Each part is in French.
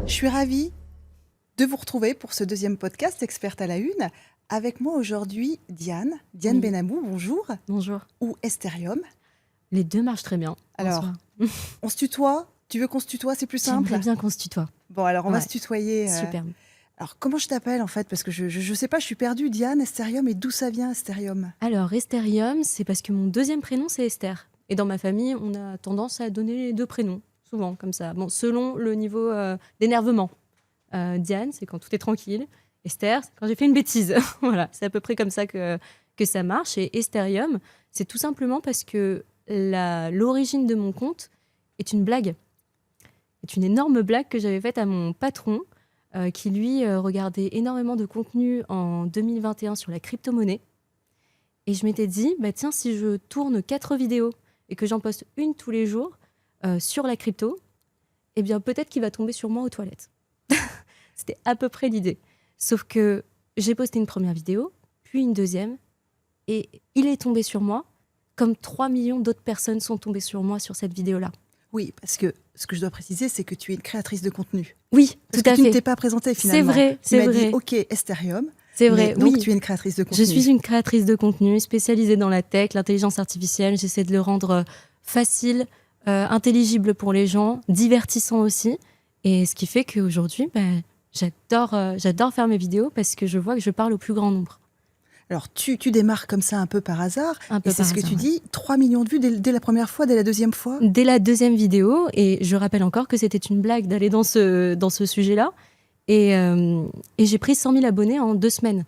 Je suis ravie de vous retrouver pour ce deuxième podcast Experte à la Une. Avec moi aujourd'hui, Diane Oui. Benamou, bonjour, Bonjour. ou Estherium. Les deux marchent très bien. Alors, Bonsoir. on se tutoie? Tu veux qu'on se tutoie? C'est plus simple? J'aimerais bien qu'on se tutoie. Bon, alors on va Ouais. se tutoyer. Superbe. Alors, comment je t'appelle en fait? Parce que je sais pas, je suis perdue. Diane, Estherium, et d'où ça vient, Estherium? Alors, Estherium, c'est parce que mon deuxième prénom, c'est Esther. Et dans ma famille, on a tendance à donner les deux prénoms, souvent, comme ça. Bon, selon le niveau d'énervement. Diane, c'est quand tout est tranquille. Esther, c'est quand j'ai fait une bêtise. Voilà, c'est à peu près comme ça que ça marche. Et Estherium, c'est tout simplement parce que l'origine de mon compte est une blague. C'est une énorme blague que j'avais faite à mon patron, qui lui regardait énormément de contenu en 2021 sur la crypto-monnaie. Et je m'étais dit, bah tiens, si je tourne 4 vidéos et que j'en poste une tous les jours sur la crypto, eh bien peut-être qu'il va tomber sur moi aux toilettes. C'était à peu près l'idée. Sauf que j'ai posté une première vidéo, puis une deuxième, et il est tombé sur moi, comme 3 millions d'autres personnes sont tombées sur moi sur cette vidéo-là. Oui, parce que ce que je dois préciser, c'est que tu es une créature de contenu. Oui, Parce tout à que tu ne fait. t'es pas présentée finalement. C'est vrai, Tu m'as c'est dit, vrai. ok, Estherium. C'est vrai, Donc oui. tu es une créatrice de contenu. Je suis une créatrice de contenu spécialisée dans la tech, l'intelligence artificielle. J'essaie de le rendre facile, intelligible pour les gens, divertissant aussi. Et ce qui fait qu'aujourd'hui, j'adore faire mes vidéos parce que je vois que je parle au plus grand nombre. Alors, tu démarres comme ça un peu par hasard. Un peu Et c'est par ce que hasard, tu ouais. dis, 3 millions de vues dès la première fois, dès la deuxième fois. Dès la deuxième vidéo, et je rappelle encore que c'était une blague d'aller dans ce sujet-là. Et j'ai pris 100 000 abonnés en 2 semaines.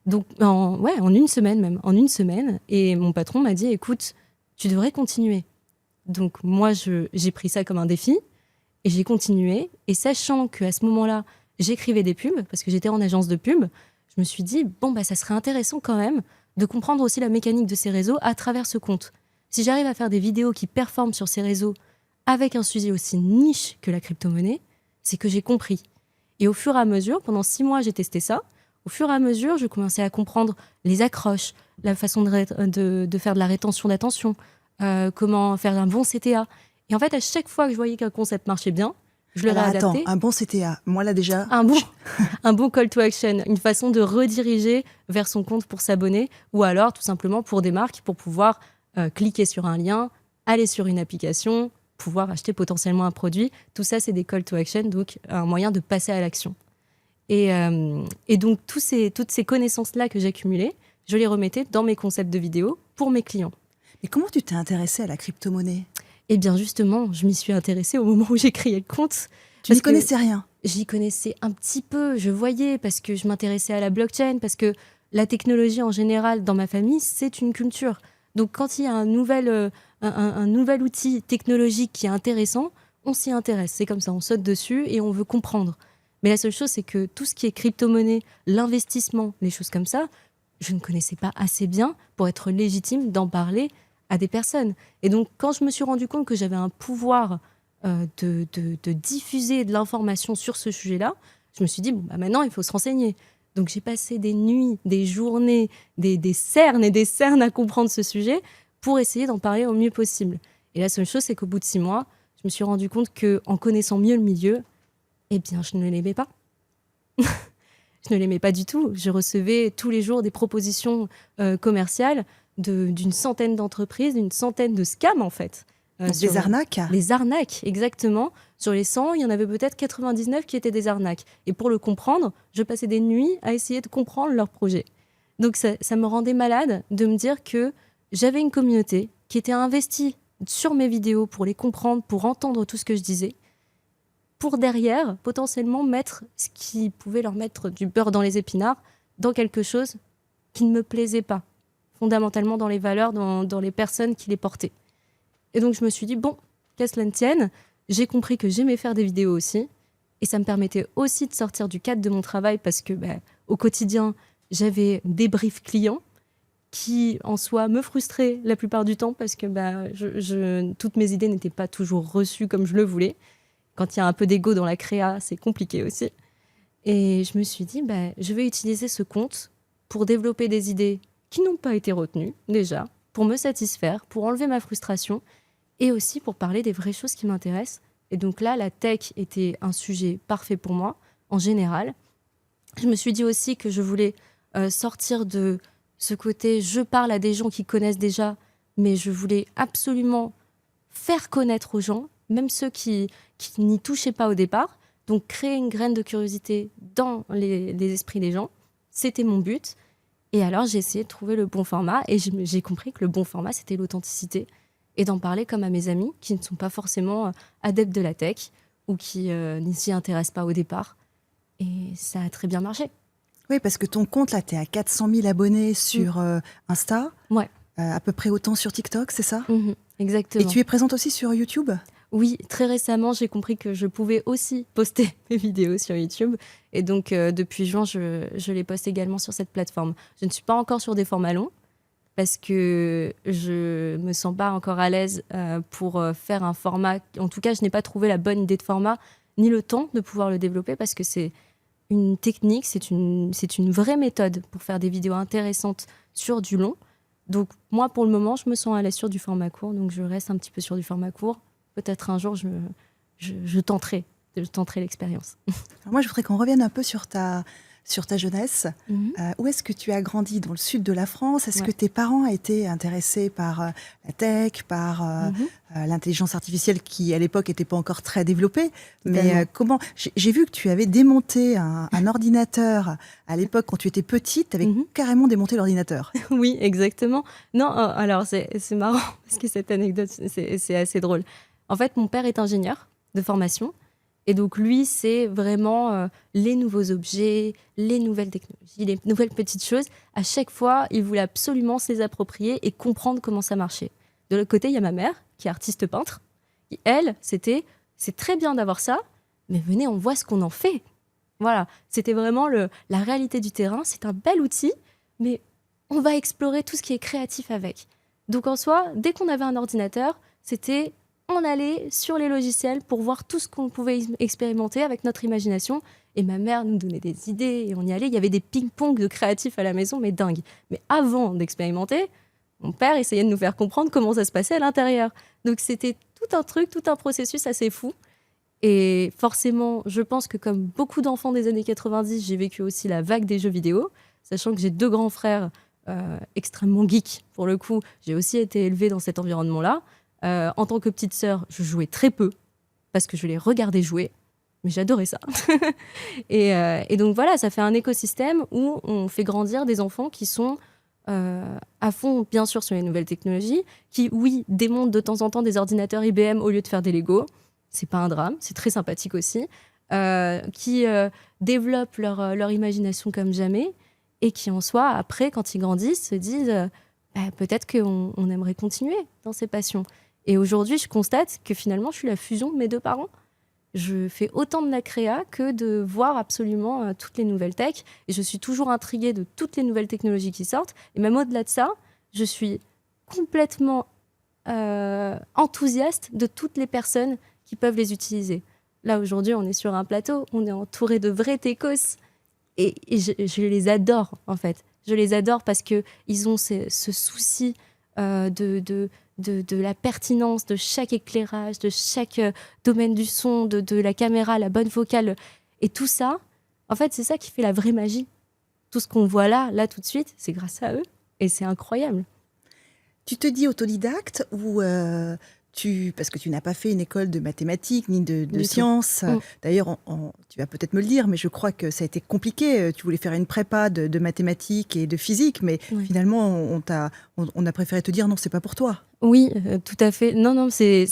Donc, en une semaine même, en une semaine. Et mon patron m'a dit, écoute, tu devrais continuer. Donc, moi, j'ai pris ça comme un défi et j'ai continué. Et sachant qu'à ce moment-là, j'écrivais des pubs, parce que j'étais en agence de pub, je me suis dit, ça serait intéressant quand même de comprendre aussi la mécanique de ces réseaux à travers ce compte. Si j'arrive à faire des vidéos qui performent sur ces réseaux avec un sujet aussi niche que la crypto-monnaie, c'est que j'ai compris. Et au fur et à mesure, pendant 6 mois, j'ai testé ça. Au fur et à mesure, je commençais à comprendre les accroches, la façon de faire de la rétention d'attention, comment faire un bon CTA. Et en fait, à chaque fois que je voyais qu'un concept marchait bien, je le Alors réadaptais. attends, un bon CTA, moi là déjà... Un bon call to action, une façon de rediriger vers son compte pour s'abonner, ou alors tout simplement pour des marques, pour pouvoir cliquer sur un lien, aller sur une application, pouvoir acheter potentiellement un produit. Tout ça, c'est des call to action, donc un moyen de passer à l'action. Et donc, toutes ces connaissances-là que j'accumulais, je les remettais dans mes concepts de vidéos pour mes clients. Mais comment tu t'es intéressée à la crypto-monnaie? Eh bien, justement, je m'y suis intéressée au moment où j'ai créé le compte. Tu n'y connaissais rien? J'y connaissais un petit peu, je voyais, parce que je m'intéressais à la blockchain, parce que la technologie en général, dans ma famille, c'est une culture. Donc, quand il y a un nouvel outil technologique qui est intéressant, on s'y intéresse. C'est comme ça, on saute dessus et on veut comprendre. Mais la seule chose, c'est que tout ce qui est crypto-monnaie, l'investissement, les choses comme ça, je ne connaissais pas assez bien pour être légitime d'en parler à des personnes. Et donc, quand je me suis rendu compte que j'avais un pouvoir de diffuser de l'information sur ce sujet-là, je me suis dit, maintenant, il faut se renseigner. Donc, j'ai passé des nuits, des journées, des cernes et des cernes à comprendre ce sujet pour essayer d'en parler au mieux possible. Et la seule chose, c'est qu'au bout de 6 mois, je me suis rendu compte qu'en connaissant mieux le milieu, eh bien, je ne l'aimais pas. Je ne l'aimais pas du tout. Je recevais tous les jours des propositions commerciales d'une centaine d'entreprises, d'une centaine de scams, en fait. Des arnaques? Les arnaques, exactement. Sur les 100, il y en avait peut-être 99 qui étaient des arnaques. Et pour le comprendre, je passais des nuits à essayer de comprendre leur projet. Donc ça me rendait malade de me dire que j'avais une communauté qui était investie sur mes vidéos pour les comprendre, pour entendre tout ce que je disais, pour derrière, potentiellement, mettre ce qui pouvait leur mettre du beurre dans les épinards dans quelque chose qui ne me plaisait pas, fondamentalement dans les valeurs, dans les personnes qui les portaient. Et donc, je me suis dit, qu'à cela ne tienne, j'ai compris que j'aimais faire des vidéos aussi, et ça me permettait aussi de sortir du cadre de mon travail parce que, au quotidien, j'avais des briefs clients qui, en soi, me frustraient la plupart du temps parce que toutes mes idées n'étaient pas toujours reçues comme je le voulais. Quand il y a un peu d'ego dans la créa, c'est compliqué aussi. Et je me suis dit, je vais utiliser ce compte pour développer des idées qui n'ont pas été retenues, déjà, pour me satisfaire, pour enlever ma frustration, et aussi pour parler des vraies choses qui m'intéressent, Et donc là, la tech était un sujet parfait pour moi, en général. Je me suis dit aussi que je voulais sortir de ce côté je parle à des gens qui connaissent déjà, mais je voulais absolument faire connaître aux gens, même ceux qui n'y touchaient pas au départ. Donc créer une graine de curiosité dans les esprits des gens, c'était mon but. Et alors j'ai essayé de trouver le bon format et j'ai compris que le bon format, c'était l'authenticité et d'en parler comme à mes amis qui ne sont pas forcément adeptes de la tech ou qui n'y s'y intéressent pas au départ. Et ça a très bien marché. Oui, parce que ton compte, là, tu es à 400 000 abonnés sur Insta, Ouais. à peu près autant sur TikTok, c'est ça? Exactement. Et tu es présente aussi sur YouTube? Oui, très récemment, j'ai compris que je pouvais aussi poster mes vidéos sur YouTube. Et donc, depuis juin, je les poste également sur cette plateforme. Je ne suis pas encore sur des formats longs parce que je me sens pas encore à l'aise pour faire un format. En tout cas, je n'ai pas trouvé la bonne idée de format ni le temps de pouvoir le développer parce que c'est une technique, c'est une vraie méthode pour faire des vidéos intéressantes sur du long. Donc, moi, pour le moment, je me sens à l'aise sur du format court. Donc, je reste un petit peu sur du format court. Peut-être un jour, je tenterai l'expérience. Alors moi, je voudrais qu'on revienne un peu sur ta jeunesse. Où est-ce que tu as grandi? Dans le sud de la France? Est-ce que tes parents étaient intéressés par la tech, par l'intelligence artificielle qui, à l'époque, n'était pas encore très développée? Mais comment... J'ai vu que tu avais démonté un ordinateur à l'époque quand tu étais petite. Tu avais carrément démonté l'ordinateur. Oui, exactement. Non, alors c'est marrant parce que cette anecdote, c'est assez drôle. En fait, mon père est ingénieur de formation. Et donc, lui, c'est vraiment les nouveaux objets, les nouvelles technologies, les nouvelles petites choses. À chaque fois, il voulait absolument se les approprier et comprendre comment ça marchait. De l'autre côté, il y a ma mère, qui est artiste peintre. Et elle, c'est très bien d'avoir ça, mais venez, on voit ce qu'on en fait. Voilà, c'était vraiment la réalité du terrain. C'est un bel outil, mais on va explorer tout ce qui est créatif avec. Donc, en soi, dès qu'on avait un ordinateur, c'était... on allait sur les logiciels pour voir tout ce qu'on pouvait expérimenter avec notre imagination. Et ma mère nous donnait des idées et on y allait. Il y avait des ping-pong de créatifs à la maison, mais dingue. Mais avant d'expérimenter, mon père essayait de nous faire comprendre comment ça se passait à l'intérieur. Donc c'était tout un truc, tout un processus assez fou. Et forcément, je pense que comme beaucoup d'enfants des années 90, j'ai vécu aussi la vague des jeux vidéo, sachant que j'ai 2 grands frères extrêmement geeks. Pour le coup, j'ai aussi été élevée dans cet environnement-là. En tant que petite sœur, je jouais très peu parce que je les regardais jouer, mais j'adorais ça. et donc voilà, ça fait un écosystème où on fait grandir des enfants qui sont à fond, bien sûr, sur les nouvelles technologies, qui, oui, démontent de temps en temps des ordinateurs IBM au lieu de faire des Lego. C'est pas un drame, c'est très sympathique aussi. Qui développent leur imagination comme jamais et qui, en soi, après, quand ils grandissent, se disent peut-être qu'on aimerait continuer dans ces passions. Et aujourd'hui, je constate que finalement, je suis la fusion de mes 2 parents. Je fais autant de la créa que de voir absolument toutes les nouvelles techs. Et je suis toujours intriguée de toutes les nouvelles technologies qui sortent. Et même au-delà de ça, je suis complètement enthousiaste de toutes les personnes qui peuvent les utiliser. Là, aujourd'hui, on est sur un plateau, on est entouré de vrais techos. Et je les adore, en fait. Je les adore parce qu'ils ont ce souci de la pertinence de chaque éclairage, de chaque domaine du son, de la caméra, la bonne focale. Et tout ça, en fait, c'est ça qui fait la vraie magie. Tout ce qu'on voit là tout de suite, c'est grâce à eux. Et c'est incroyable. Tu te dis autodidacte ou parce que tu n'as pas fait une école de mathématiques ni de sciences. D'ailleurs, tu vas peut-être me le dire, mais je crois que ça a été compliqué. Tu voulais faire une prépa de mathématiques et de physique, mais finalement, on a préféré te dire non, c'est pas pour toi. Oui, tout à fait. Non, c'est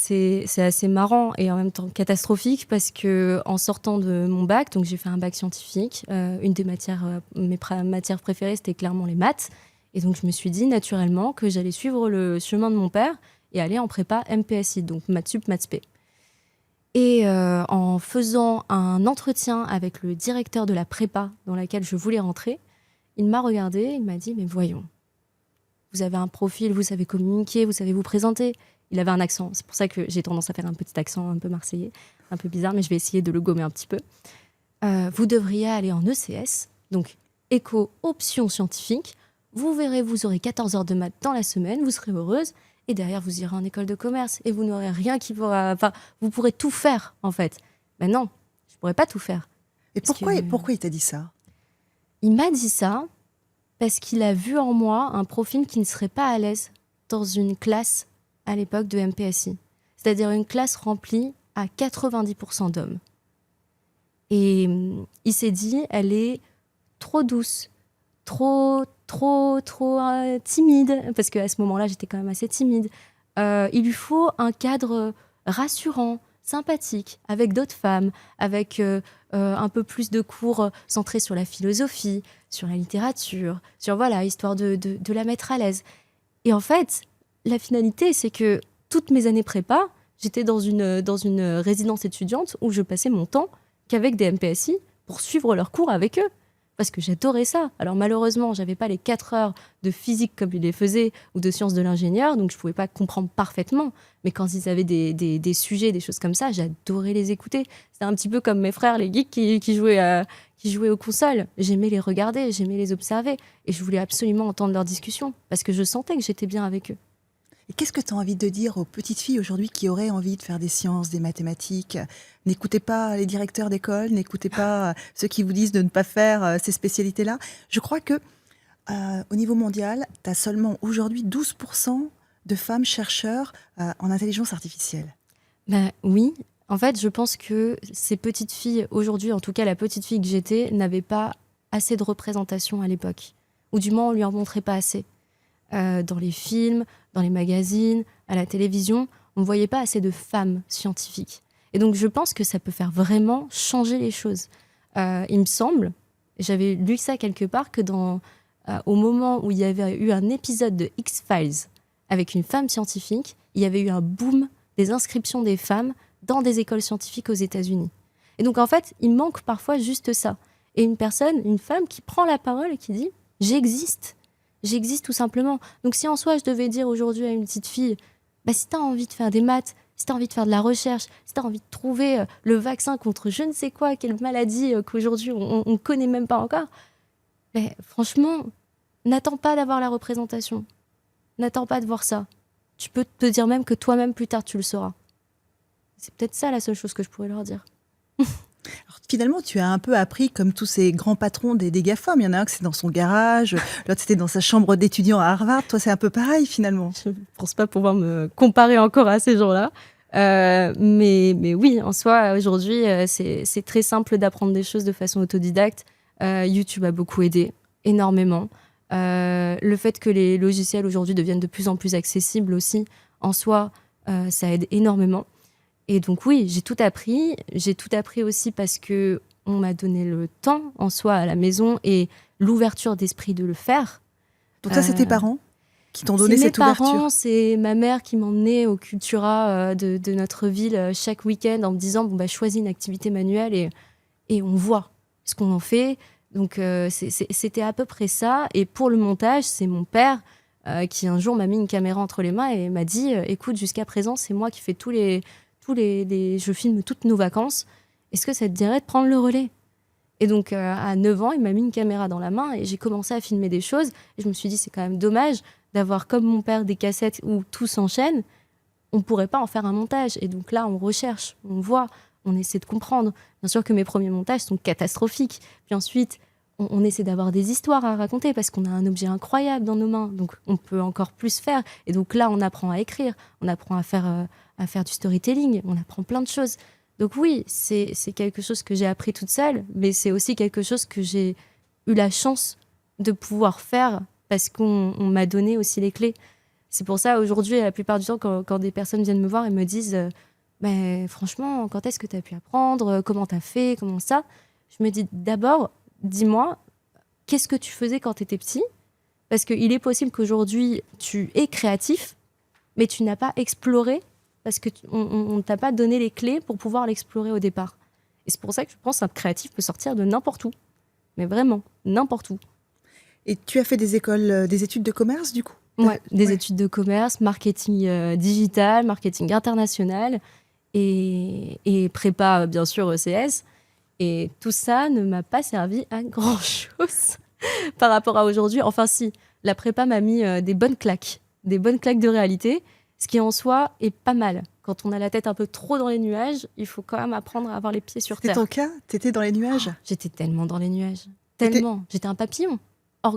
assez marrant et en même temps catastrophique parce que en sortant de mon bac, donc j'ai fait un bac scientifique, une des mes matières préférées, c'était clairement les maths. Et donc je me suis dit naturellement que j'allais suivre le chemin de mon père et aller en prépa MPSI, donc maths sup, maths spé. Et en faisant un entretien avec le directeur de la prépa dans laquelle je voulais rentrer, il m'a regardé, il m'a dit « Mais voyons, vous avez un profil, vous savez communiquer, vous savez vous présenter. » Il avait un accent, c'est pour ça que j'ai tendance à faire un petit accent un peu marseillais, un peu bizarre, mais je vais essayer de le gommer un petit peu. Vous devriez aller en ECS, donc éco option scientifique. Vous verrez, vous aurez 14 heures de maths dans la semaine, vous serez heureuse. et derrière, vous irez en école de commerce et vous n'aurez rien qui pourra... Enfin, vous pourrez tout faire, en fait. Ben non, je ne pourrais pas tout faire. Et pourquoi il t'a dit ça? Il m'a dit ça parce qu'il a vu en moi un profil qui ne serait pas à l'aise dans une classe à l'époque de MPSI. C'est-à-dire une classe remplie à 90% d'hommes. Et il s'est dit, elle est trop douce, trop timide, parce qu'à ce moment-là, j'étais quand même assez timide. Il lui faut un cadre rassurant, sympathique, avec d'autres femmes, avec un peu plus de cours centrés sur la philosophie, sur la littérature, sur voilà, histoire de la mettre à l'aise. Et en fait, la finalité, c'est que toutes mes années prépa, j'étais dans une résidence étudiante où je passais mon temps qu'avec des MPSI pour suivre leurs cours avec eux. Parce que j'adorais ça. Alors malheureusement, j'avais pas les 4 heures de physique comme ils les faisaient ou de sciences de l'ingénieur, donc je pouvais pas comprendre parfaitement. Mais quand ils avaient des sujets, des choses comme ça, j'adorais les écouter. C'était un petit peu comme mes frères, les geeks qui jouaient aux consoles. J'aimais les regarder, j'aimais les observer. Et je voulais absolument entendre leurs discussions parce que je sentais que j'étais bien avec eux. Et qu'est-ce que tu as envie de dire aux petites filles aujourd'hui qui auraient envie de faire des sciences, des mathématiques? N'écoutez pas les directeurs d'école, n'écoutez pas ceux qui vous disent de ne pas faire ces spécialités-là. Je crois que au niveau mondial, tu as seulement aujourd'hui 12% de femmes chercheurs en intelligence artificielle. Ben oui, en fait, je pense que ces petites filles, aujourd'hui, en tout cas la petite fille que j'étais, n'avait pas assez de représentation à l'époque. Ou du moins, on lui en montrait pas assez. Dans les films, dans les magazines, à la télévision, on ne voyait pas assez de femmes scientifiques. Et donc, je pense que ça peut faire vraiment changer les choses. Il me semble, j'avais lu ça quelque part, que au moment où il y avait eu un épisode de X-Files avec une femme scientifique, il y avait eu un boom des inscriptions des femmes dans des écoles scientifiques aux États-Unis. Et donc, en fait, il manque parfois juste ça. Et une femme qui prend la parole et qui dit « j'existe ». J'existe tout simplement. Donc si en soi, je devais dire aujourd'hui à une petite fille, bah, si tu as envie de faire des maths, si tu as envie de faire de la recherche, si tu as envie de trouver le vaccin contre je ne sais quoi, quelle maladie qu'aujourd'hui on ne connaît même pas encore, mais franchement, n'attends pas d'avoir la représentation. N'attends pas de voir ça. Tu peux te dire même que toi-même, plus tard, tu le sauras. C'est peut-être ça la seule chose que je pourrais leur dire. Alors, finalement, tu as un peu appris comme tous ces grands patrons des GAFAM. Il y en a un qui c'est dans son garage, l'autre c'était dans sa chambre d'étudiant à Harvard. Toi, c'est un peu pareil finalement. Je ne pense pas pouvoir me comparer encore à ces gens-là. Mais oui, en soi, aujourd'hui, c'est très simple d'apprendre des choses de façon autodidacte. YouTube a beaucoup aidé, énormément. Le fait que les logiciels aujourd'hui deviennent de plus en plus accessibles aussi, en soi, ça aide énormément. Et donc oui, j'ai tout appris. J'ai tout appris aussi parce que on m'a donné le temps en soi à la maison et l'ouverture d'esprit de le faire. Donc ça, c'est tes parents qui t'ont donné cette ouverture? C'est mes parents, c'est ma mère qui m'emmenait au Cultura de notre ville chaque week-end en me disant bon, bah, choisis une activité manuelle et on voit ce qu'on en fait. Donc c'était à peu près ça. Et pour le montage, c'est mon père qui un jour m'a mis une caméra entre les mains et m'a dit écoute, jusqu'à présent, c'est moi qui fais je filme toutes nos vacances. Est-ce que ça te dirait de prendre le relais? Et donc, à 9 ans, il m'a mis une caméra dans la main et j'ai commencé à filmer des choses. Et je me suis dit, c'est quand même dommage d'avoir, comme mon père, des cassettes où tout s'enchaîne. On ne pourrait pas en faire un montage. Et donc là, on recherche, on voit, on essaie de comprendre. Bien sûr que mes premiers montages sont catastrophiques. Puis ensuite, on essaie d'avoir des histoires à raconter parce qu'on a un objet incroyable dans nos mains. Donc, on peut encore plus faire. Et donc là, on apprend à écrire, on apprend à faire du storytelling, on apprend plein de choses. Donc oui, c'est quelque chose que j'ai appris toute seule, mais c'est aussi quelque chose que j'ai eu la chance de pouvoir faire parce qu'on m'a donné aussi les clés. C'est pour ça, aujourd'hui, la plupart du temps, quand des personnes viennent me voir et me disent franchement, quand est-ce que tu as pu apprendre? Comment tu as fait? Comment ça? Je me dis d'abord, dis-moi, qu'est-ce que tu faisais quand tu étais petit? Parce qu'il est possible qu'aujourd'hui, tu es créatif, mais tu n'as pas exploré parce qu'on ne t'a pas donné les clés pour pouvoir l'explorer au départ. Et c'est pour ça que je pense qu'un créatif peut sortir de n'importe où. Mais vraiment, n'importe où. Et tu as fait des études de commerce, du coup? Ouais, des études de commerce, marketing digital, marketing international et prépa, bien sûr, ECS. Et tout ça ne m'a pas servi à grand-chose par rapport à aujourd'hui. Enfin si, la prépa m'a mis des bonnes claques de réalité. Ce qui en soi est pas mal. Quand on a la tête un peu trop dans les nuages, il faut quand même apprendre à avoir les pieds sur terre. C'était ton cas? T'étais dans les nuages? J'étais tellement dans les nuages. Tellement. J'étais un papillon.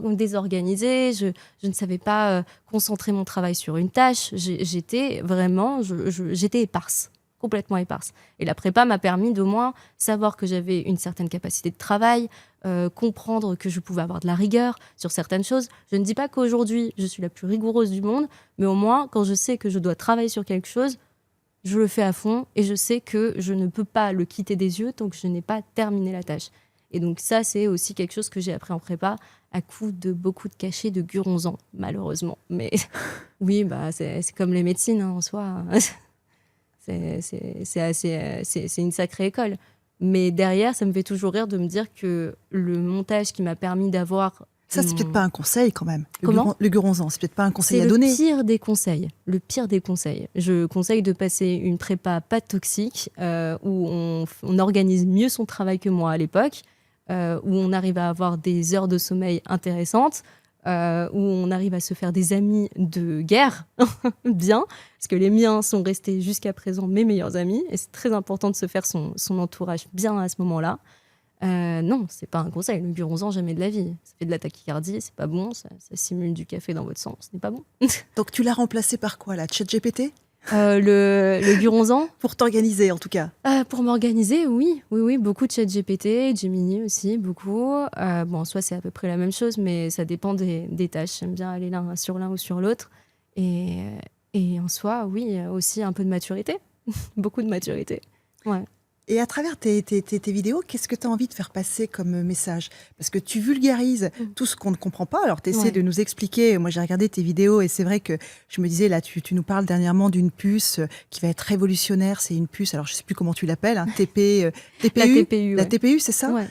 Désorganisée, je ne savais pas concentrer mon travail sur une tâche. J'étais vraiment, j'étais éparse, complètement éparse. Et la prépa m'a permis d'au moins savoir que j'avais une certaine capacité de travail, comprendre que je pouvais avoir de la rigueur sur certaines choses. Je ne dis pas qu'aujourd'hui, je suis la plus rigoureuse du monde, mais au moins, quand je sais que je dois travailler sur quelque chose, je le fais à fond et je sais que je ne peux pas le quitter des yeux tant que je n'ai pas terminé la tâche. Et donc ça, c'est aussi quelque chose que j'ai appris en prépa, à coup de beaucoup de cachets de guronzan, malheureusement. Mais oui, c'est comme les médecines en soi. C'est une sacrée école. Mais derrière, ça me fait toujours rire de me dire que le montage qui m'a permis d'avoir... Ça, c'est peut-être pas un conseil quand même. Comment ? Le guronzan, c'est peut-être pas un conseil à donner. C'est le pire des conseils. Le pire des conseils. Je conseille de passer une prépa pas toxique, où on organise mieux son travail que moi à l'époque, où on arrive à avoir des heures de sommeil intéressantes, où on arrive à se faire des amis de guerre, bien, parce que les miens sont restés jusqu'à présent mes meilleurs amis, et c'est très important de se faire son entourage bien à ce moment-là. Non, c'est pas un conseil. Le guronzan, jamais de la vie. Ça fait de la tachycardie, c'est pas bon, ça simule du café dans votre sang, ce n'est pas bon. Donc tu l'as remplacé par quoi, là? ChatGPT? Le guronzan? Pour t'organiser, en tout cas. Pour m'organiser, oui, beaucoup de ChatGPT, Gemini aussi, beaucoup. En soi, c'est à peu près la même chose, mais ça dépend des tâches. J'aime bien aller l'un ou sur l'autre. Et en soi, oui, aussi un peu de maturité. Beaucoup de maturité. Ouais. Et à travers tes vidéos, qu'est-ce que tu as envie de faire passer comme message? Parce que tu vulgarises tout ce qu'on ne comprend pas. Alors, tu essaies de nous expliquer. Moi, j'ai regardé tes vidéos et c'est vrai que je me disais, là, tu nous parles dernièrement d'une puce qui va être révolutionnaire. C'est une puce, alors je ne sais plus comment tu l'appelles, hein, TPU. La TPU, c'est ça? Ouais.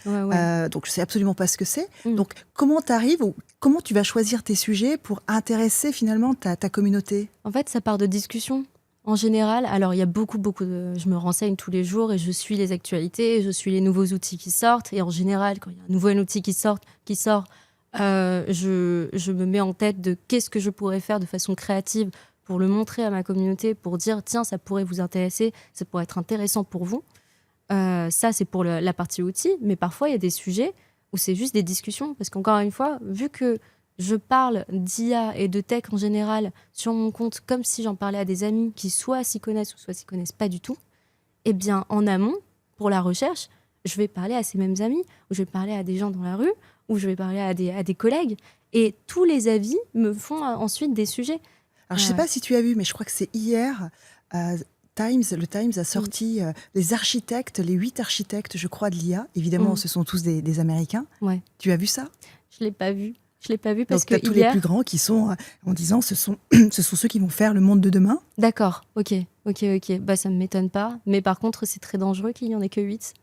Donc, je ne sais absolument pas ce que c'est. Donc, comment tu arrives ou comment tu vas choisir tes sujets pour intéresser finalement ta communauté? En fait, ça part de discussions. En général, alors il y a beaucoup de... Je me renseigne tous les jours et je suis les actualités, je suis les nouveaux outils qui sortent. Et en général, quand il y a un nouvel outil qui sort, je me mets en tête de qu'est-ce que je pourrais faire de façon créative pour le montrer à ma communauté, pour dire, tiens, ça pourrait vous intéresser, ça pourrait être intéressant pour vous. Ça, c'est pour la partie outils. Mais parfois, il y a des sujets où c'est juste des discussions. Parce qu'encore une fois, vu que je parle d'IA et de tech en général sur mon compte comme si j'en parlais à des amis qui soit s'y connaissent ou soit s'y connaissent pas du tout, eh bien, en amont, pour la recherche, je vais parler à ces mêmes amis, ou je vais parler à des gens dans la rue, ou je vais parler à des collègues. Et tous les avis me font ensuite des sujets. Alors, je ne sais pas si tu as vu, mais je crois que c'est hier, le Times a sorti les architectes, les 8 architectes, je crois, de l'IA. Évidemment, ce sont tous des Américains. Ouais. Tu as vu ça? Je ne l'ai pas vu. Je ne l'ai pas vu parce que tous les plus grands qui sont en disant ce sont ceux qui vont faire le monde de demain. D'accord, ok. Ça ne m'étonne pas. Mais par contre, c'est très dangereux qu'il n'y en ait que 8.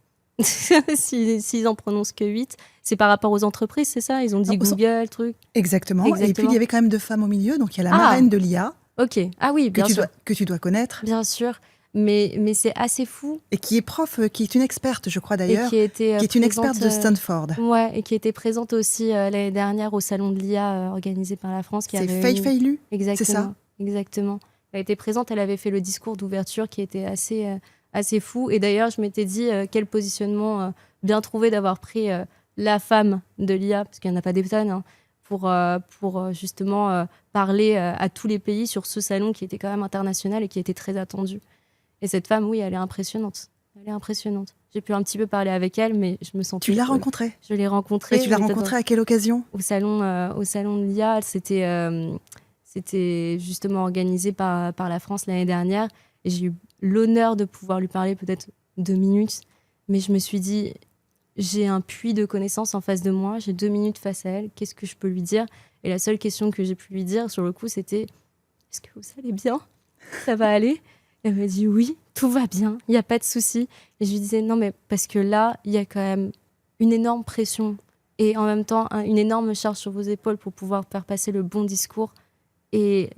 S'ils en prononcent que 8, c'est par rapport aux entreprises, c'est ça? Ils ont dit Google, truc. Exactement. Et puis, il y avait quand même 2 femmes au milieu. Donc, il y a la marraine de l'IA. Ok. Ah oui, bien sûr. Que tu dois connaître. Bien sûr. Mais c'est assez fou. Et qui est prof, qui est une experte, je crois d'ailleurs. Qui est une experte de Stanford. Ouais, et qui était présente aussi l'année dernière au salon de l'IA organisé par la France. C'est Fei Lu. Exactement. C'est ça. Exactement. Elle était présente, elle avait fait le discours d'ouverture qui était assez fou. Et d'ailleurs, je m'étais dit quel positionnement bien trouvé d'avoir pris la femme de l'IA, parce qu'il n'y en a pas des tonnes, hein, pour justement parler à tous les pays sur ce salon qui était quand même international et qui était très attendu. Et cette femme, oui, elle est impressionnante. J'ai pu un petit peu parler avec elle, mais je me sens... Tu l'as rencontrée? Je l'ai rencontrée. Et tu l'as rencontrée à quelle occasion? Au salon de l'IA. C'était justement organisé par la France l'année dernière. Et j'ai eu l'honneur de pouvoir lui parler peut-être 2 minutes. Mais je me suis dit, j'ai un puits de connaissances en face de moi. J'ai 2 minutes face à elle. Qu'est-ce que je peux lui dire? Et la seule question que j'ai pu lui dire, sur le coup, c'était « Est-ce que vous allez bien? Ça va aller ?» Elle m'a dit oui, tout va bien, il n'y a pas de souci. Et je lui disais non, mais parce que là, il y a quand même une énorme pression et en même temps une énorme charge sur vos épaules pour pouvoir faire passer le bon discours. Et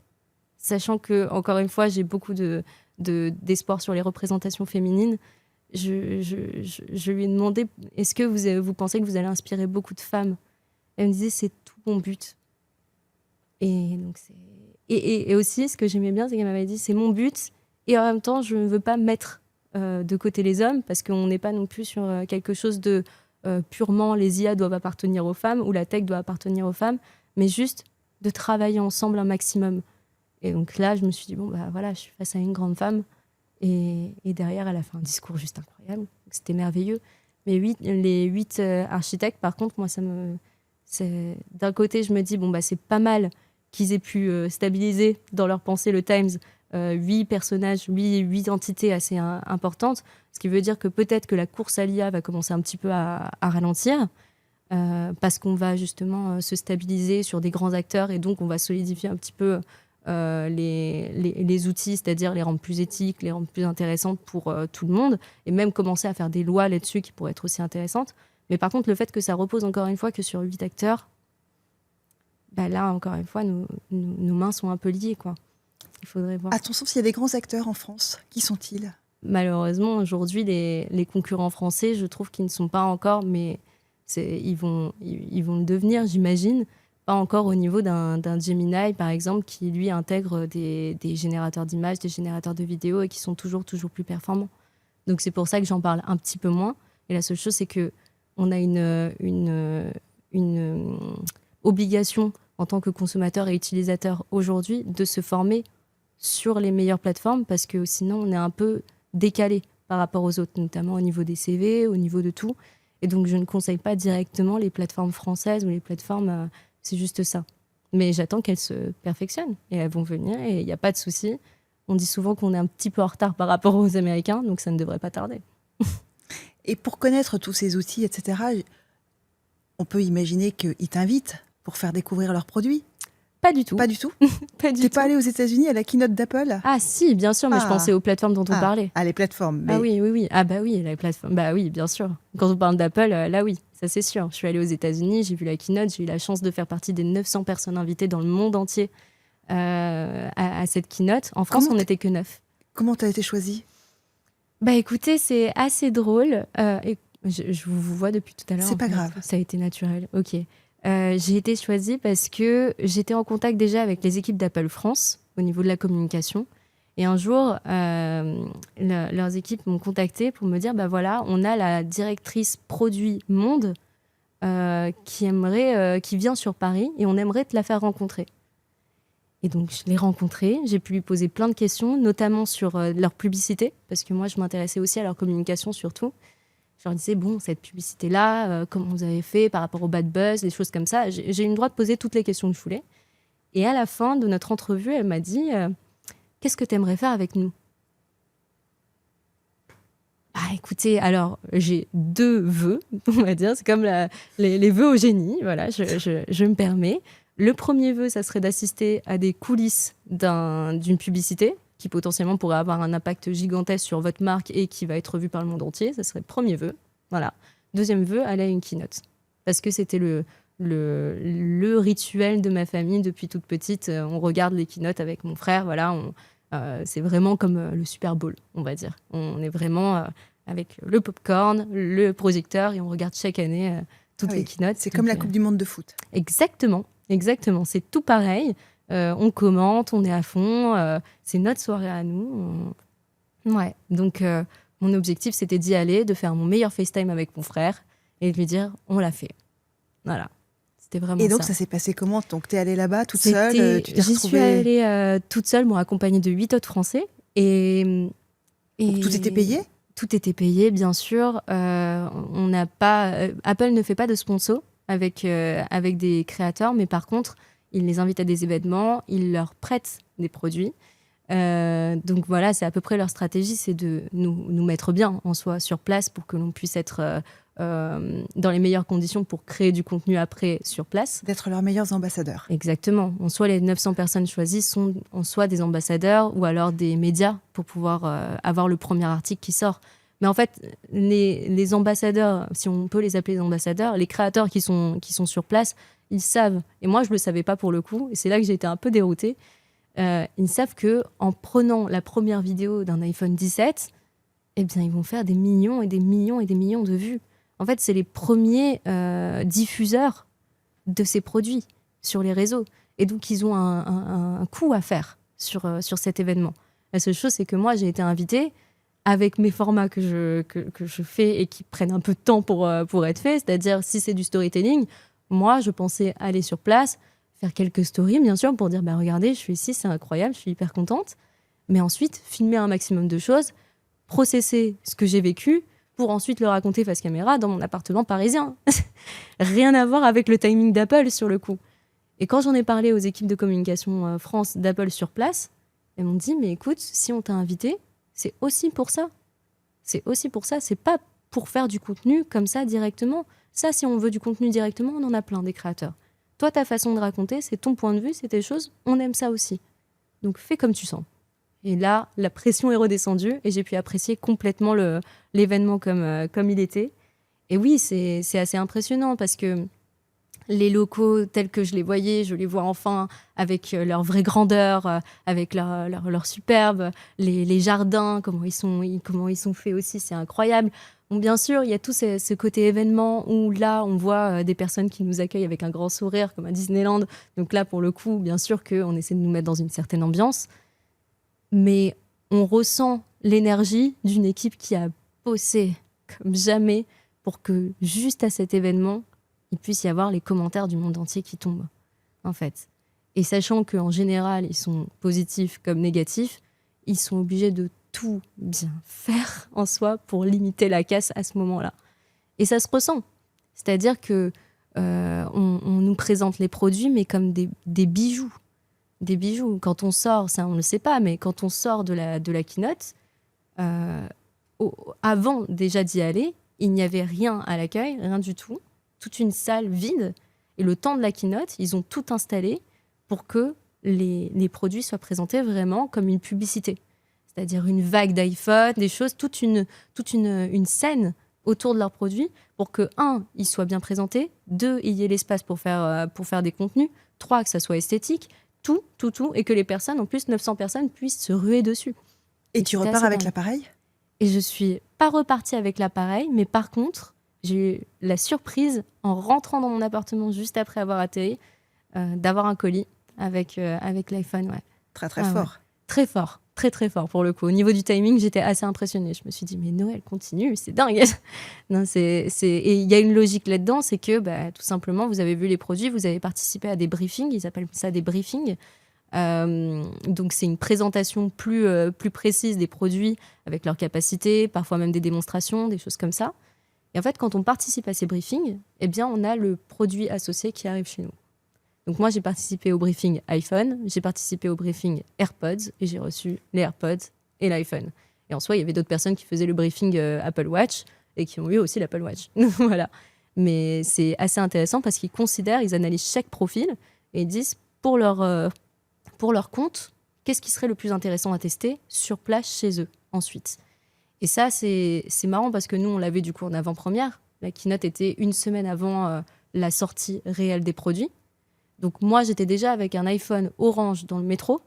sachant que, encore une fois, j'ai beaucoup d'espoir sur les représentations féminines, je lui ai demandé est-ce que vous pensez que vous allez inspirer beaucoup de femmes? Elle me disait c'est tout mon but. Et donc Et aussi, ce que j'aimais bien, c'est qu'elle m'avait dit, c'est mon but. Et en même temps, je ne veux pas mettre de côté les hommes, parce qu'on n'est pas non plus sur quelque chose de purement les IA doivent appartenir aux femmes ou la tech doit appartenir aux femmes, mais juste de travailler ensemble un maximum. Et donc là, je me suis dit, bon, bah voilà, je suis face à une grande femme. Et derrière, elle a fait un discours juste incroyable. C'était merveilleux. Mais les 8 architectes, par contre, moi, d'un côté, je me dis, bon, bah, c'est pas mal qu'ils aient pu stabiliser dans leur pensée le Times 8 personnages, 8 entités assez importantes. Ce qui veut dire que peut-être que la course à l'IA va commencer un petit peu à ralentir. Parce qu'on va justement se stabiliser sur des grands acteurs et donc on va solidifier un petit peu les outils, c'est-à-dire les rendre plus éthiques, les rendre plus intéressantes pour tout le monde et même commencer à faire des lois là-dessus qui pourraient être aussi intéressantes. Mais par contre, le fait que ça repose encore une fois que sur 8 acteurs, bah là, encore une fois, nos mains sont un peu liées, quoi. Il faudrait voir. À ton sens, il y a des grands acteurs en France. Qui sont-ils ? Malheureusement, aujourd'hui, les concurrents français, je trouve qu'ils ne sont pas encore, mais ils vont le devenir, j'imagine. Pas encore au niveau d'un Gemini, par exemple, qui, lui, intègre des générateurs d'images, des générateurs de vidéos et qui sont toujours plus performants. Donc, c'est pour ça que j'en parle un petit peu moins. Et la seule chose, c'est qu'on a une obligation en tant que consommateur et utilisateur aujourd'hui de se former sur les meilleures plateformes parce que sinon, on est un peu décalé par rapport aux autres, notamment au niveau des CV, au niveau de tout. Et donc, je ne conseille pas directement les plateformes françaises ou les plateformes... c'est juste ça. Mais j'attends qu'elles se perfectionnent et elles vont venir et il n'y a pas de souci. On dit souvent qu'on est un petit peu en retard par rapport aux Américains, donc ça ne devrait pas tarder. Et pour connaître tous ces outils, etc., on peut imaginer qu'ils t'invitent pour faire découvrir leurs produits ? Pas du tout. Pas du tout ? Pas du T'es tout. pas allé aux États-Unis à la keynote d'Apple ? Ah si, bien sûr, mais je pensais aux plateformes dont on parlait. Ah, les plateformes. Mais... Ah oui. Ah bah oui, les plateformes. Bah oui, bien sûr. Quand on parle d'Apple, là oui, ça c'est sûr. Je suis allée aux États-Unis, j'ai vu la keynote, j'ai eu la chance de faire partie des 900 personnes invitées dans le monde entier à cette keynote. En France, on n'était que 9. Comment t'as été choisie ? Bah écoutez, c'est assez drôle. Et je vous vois depuis tout à l'heure. C'est pas grave. Ça a été naturel. Ok. J'ai été choisie parce que j'étais en contact déjà avec les équipes d'Apple France au niveau de la communication. Et un jour, leurs équipes m'ont contactée pour me dire, bah voilà, on a la directrice produit monde qui vient sur Paris et on aimerait te la faire rencontrer. Et donc, je l'ai rencontrée, j'ai pu lui poser plein de questions, notamment sur leur publicité, parce que moi, je m'intéressais aussi à leur communication surtout. Je leur disais, bon, cette publicité-là, comment vous avez fait par rapport au bad buzz, des choses comme ça. J'ai eu le droit de poser toutes les questions que je voulais. Et à la fin de notre entrevue, elle m'a dit, qu'est-ce que tu aimerais faire avec nous ? Ah, écoutez, alors, j'ai 2 vœux, on va dire. C'est comme les vœux au génie, voilà, je me permets. Le premier vœu, ça serait d'assister à des coulisses d'une publicité qui potentiellement pourrait avoir un impact gigantesque sur votre marque et qui va être vu par le monde entier. Ça serait le premier vœu. Voilà. Deuxième vœu, aller à une keynote. Parce que c'était le rituel de ma famille depuis toute petite. On regarde les keynotes avec mon frère. Voilà, c'est vraiment comme le Super Bowl, on va dire. On est vraiment avec le popcorn, le projecteur et on regarde chaque année toutes les keynotes. C'est comme la Coupe du Monde de foot. Exactement. C'est tout pareil. On commente, on est à fond. C'est notre soirée à nous. Ouais. Donc, mon objectif, c'était d'y aller, de faire mon meilleur FaceTime avec mon frère et de lui dire, on l'a fait. Voilà. C'était vraiment ça. Et donc, ça s'est passé comment ? Donc, t'es allée là-bas toute seule ? J'y suis allée toute seule, bon, accompagnée de 8 autres Français. Et tout était payé ? Tout était payé, bien sûr. On n'a pas... Apple ne fait pas de sponsor avec des créateurs, mais par contre, ils les invitent à des événements, ils leur prêtent des produits. Donc voilà, c'est à peu près leur stratégie, c'est de nous mettre bien en soi sur place pour que l'on puisse être dans les meilleures conditions pour créer du contenu après sur place. D'être leurs meilleurs ambassadeurs. Exactement. En soi, les 900 personnes choisies sont en soi des ambassadeurs ou alors des médias pour pouvoir avoir le premier article qui sort. Mais en fait, les ambassadeurs, si on peut les appeler des ambassadeurs, les créateurs qui sont sur place, ils savent, et moi je ne le savais pas pour le coup, et c'est là que j'ai été un peu déroutée, ils savent qu'en prenant la première vidéo d'un iPhone 17, eh bien, ils vont faire des millions et des millions et des millions de vues. En fait, c'est les premiers diffuseurs de ces produits sur les réseaux. Et donc, ils ont un coup à faire sur cet événement. La seule chose, c'est que moi, j'ai été invitée avec mes formats que je fais et qui prennent un peu de temps pour être faits. C'est-à-dire, si c'est du storytelling, moi, je pensais aller sur place, faire quelques stories, bien sûr, pour dire, regardez, je suis ici, c'est incroyable, je suis hyper contente. Mais ensuite, filmer un maximum de choses, processer ce que j'ai vécu pour ensuite le raconter face caméra dans mon appartement parisien. Rien à voir avec le timing d'Apple, sur le coup. Et quand j'en ai parlé aux équipes de communication France d'Apple sur place, elles m'ont dit, mais écoute, si on t'a invité, c'est aussi pour ça. C'est aussi pour ça, c'est pas pour faire du contenu comme ça directement. Ça, si on veut du contenu directement, on en a plein des créateurs. Toi, ta façon de raconter, c'est ton point de vue, c'est tes choses, on aime ça aussi. Donc fais comme tu sens. Et là, la pression est redescendue et j'ai pu apprécier complètement l'événement comme il était. Et oui, c'est assez impressionnant parce que les locaux tels que je les voyais, je les vois enfin avec leur vraie grandeur, avec leur superbe, les jardins, comment ils sont faits aussi, c'est incroyable. Bon, bien sûr, il y a tout ce côté événement où là, on voit des personnes qui nous accueillent avec un grand sourire, comme à Disneyland. Donc là, pour le coup, bien sûr qu'on essaie de nous mettre dans une certaine ambiance. Mais on ressent l'énergie d'une équipe qui a bossé comme jamais pour que juste à cet événement, il puisse y avoir les commentaires du monde entier qui tombent, en fait. Et sachant qu'en général, ils sont positifs comme négatifs, ils sont obligés de tout bien faire en soi pour limiter la casse à ce moment-là. Et ça se ressent. C'est-à-dire que on nous présente les produits, mais comme des bijoux. Des bijoux. Quand on sort, ça on ne le sait pas, mais quand on sort de la keynote, avant déjà d'y aller, il n'y avait rien à l'accueil, rien du tout. Toute une salle vide. Et le temps de la keynote, ils ont tout installé pour que les produits soient présentés vraiment comme une publicité. C'est-à-dire une vague d'iPhone, des choses, toute une scène autour de leurs produits pour que, 1, ils soient bien présentés, 2, il y ait l'espace pour faire des contenus, 3, que ça soit esthétique, tout, et que les personnes, en plus 900 personnes, puissent se ruer dessus. Et tu repars avec l'appareil ? Et je suis pas repartie avec l'appareil, mais par contre, j'ai eu la surprise, en rentrant dans mon appartement juste après avoir atterri, d'avoir un colis avec l'iPhone. Ouais. Très, très fort. Ouais. Très fort. Très, très fort pour le coup. Au niveau du timing, j'étais assez impressionnée. Je me suis dit, mais Noël continue, c'est dingue. Non, et il y a une logique là-dedans, c'est que tout simplement, vous avez vu les produits, vous avez participé à des briefings, ils appellent ça des briefings. Donc c'est une présentation plus précise des produits avec leurs capacités, parfois même des démonstrations, des choses comme ça. Et en fait, quand on participe à ces briefings, eh bien, on a le produit associé qui arrive chez nous. Donc moi, j'ai participé au briefing iPhone, j'ai participé au briefing AirPods et j'ai reçu les AirPods et l'iPhone. Et en soi, il y avait d'autres personnes qui faisaient le briefing Apple Watch et qui ont eu aussi l'Apple Watch. Voilà. Mais c'est assez intéressant parce qu'ils considèrent, ils analysent chaque profil et ils disent pour leur compte, qu'est-ce qui serait le plus intéressant à tester sur place chez eux ensuite. Et ça, c'est marrant parce que nous, on l'avait du coup en avant-première. La keynote était une semaine avant la sortie réelle des produits. Donc moi, j'étais déjà avec un iPhone orange dans le métro,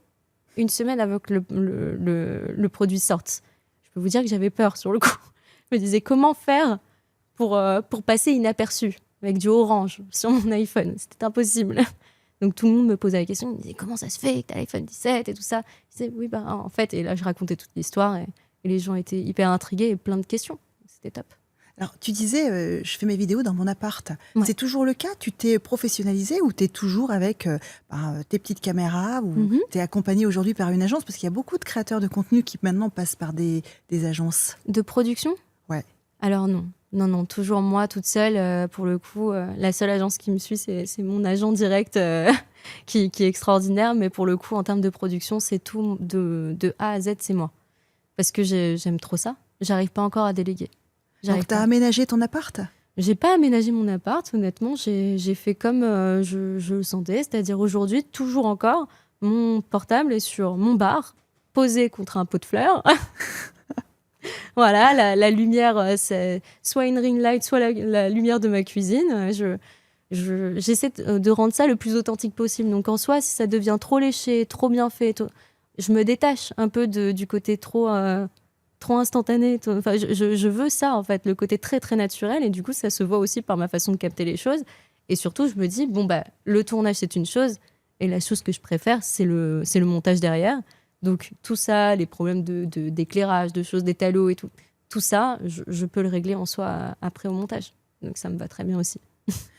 une semaine avant que le produit sorte. Je peux vous dire que j'avais peur sur le coup. Je me disais comment faire pour passer inaperçu avec du orange sur mon iPhone. C'était impossible. Donc tout le monde me posait la question, il me disait comment ça se fait que tu as l'iPhone 17 et tout ça. Je disais oui, en fait, et là je racontais toute l'histoire et les gens étaient hyper intrigués et plein de questions. C'était top. Alors, tu disais, je fais mes vidéos dans mon appart. Ouais. C'est toujours le cas ? Tu t'es professionnalisée ou tu es toujours avec tes petites caméras ou tu es accompagnée aujourd'hui par une agence ? Parce qu'il y a beaucoup de créateurs de contenu qui maintenant passent par des agences. De production ? Ouais. Alors non, toujours moi toute seule. Pour le coup, la seule agence qui me suit, c'est mon agent direct qui est extraordinaire. Mais pour le coup, en termes de production, c'est tout de A à Z, c'est moi. Parce que j'aime trop ça. J'arrive pas encore à déléguer. Donc, tu as aménagé ton appart ? J'ai pas aménagé mon appart, honnêtement. J'ai fait comme je le sentais. C'est-à-dire aujourd'hui, toujours encore, mon portable est sur mon bar, posé contre un pot de fleurs. Voilà, la lumière, c'est soit une ring light, soit la lumière de ma cuisine. J'essaie de rendre ça le plus authentique possible. Donc en soi, si ça devient trop léché, trop bien fait, je me détache un peu du côté trop instantané. Enfin, je veux ça, en fait, le côté très, très naturel. Et du coup, ça se voit aussi par ma façon de capter les choses. Et surtout, je me dis, le tournage, c'est une chose. Et la chose que je préfère, c'est le montage derrière. Donc tout ça, les problèmes d'éclairage, de choses, d'étalo et tout ça, je peux le régler en soi après au montage. Donc ça me va très bien aussi.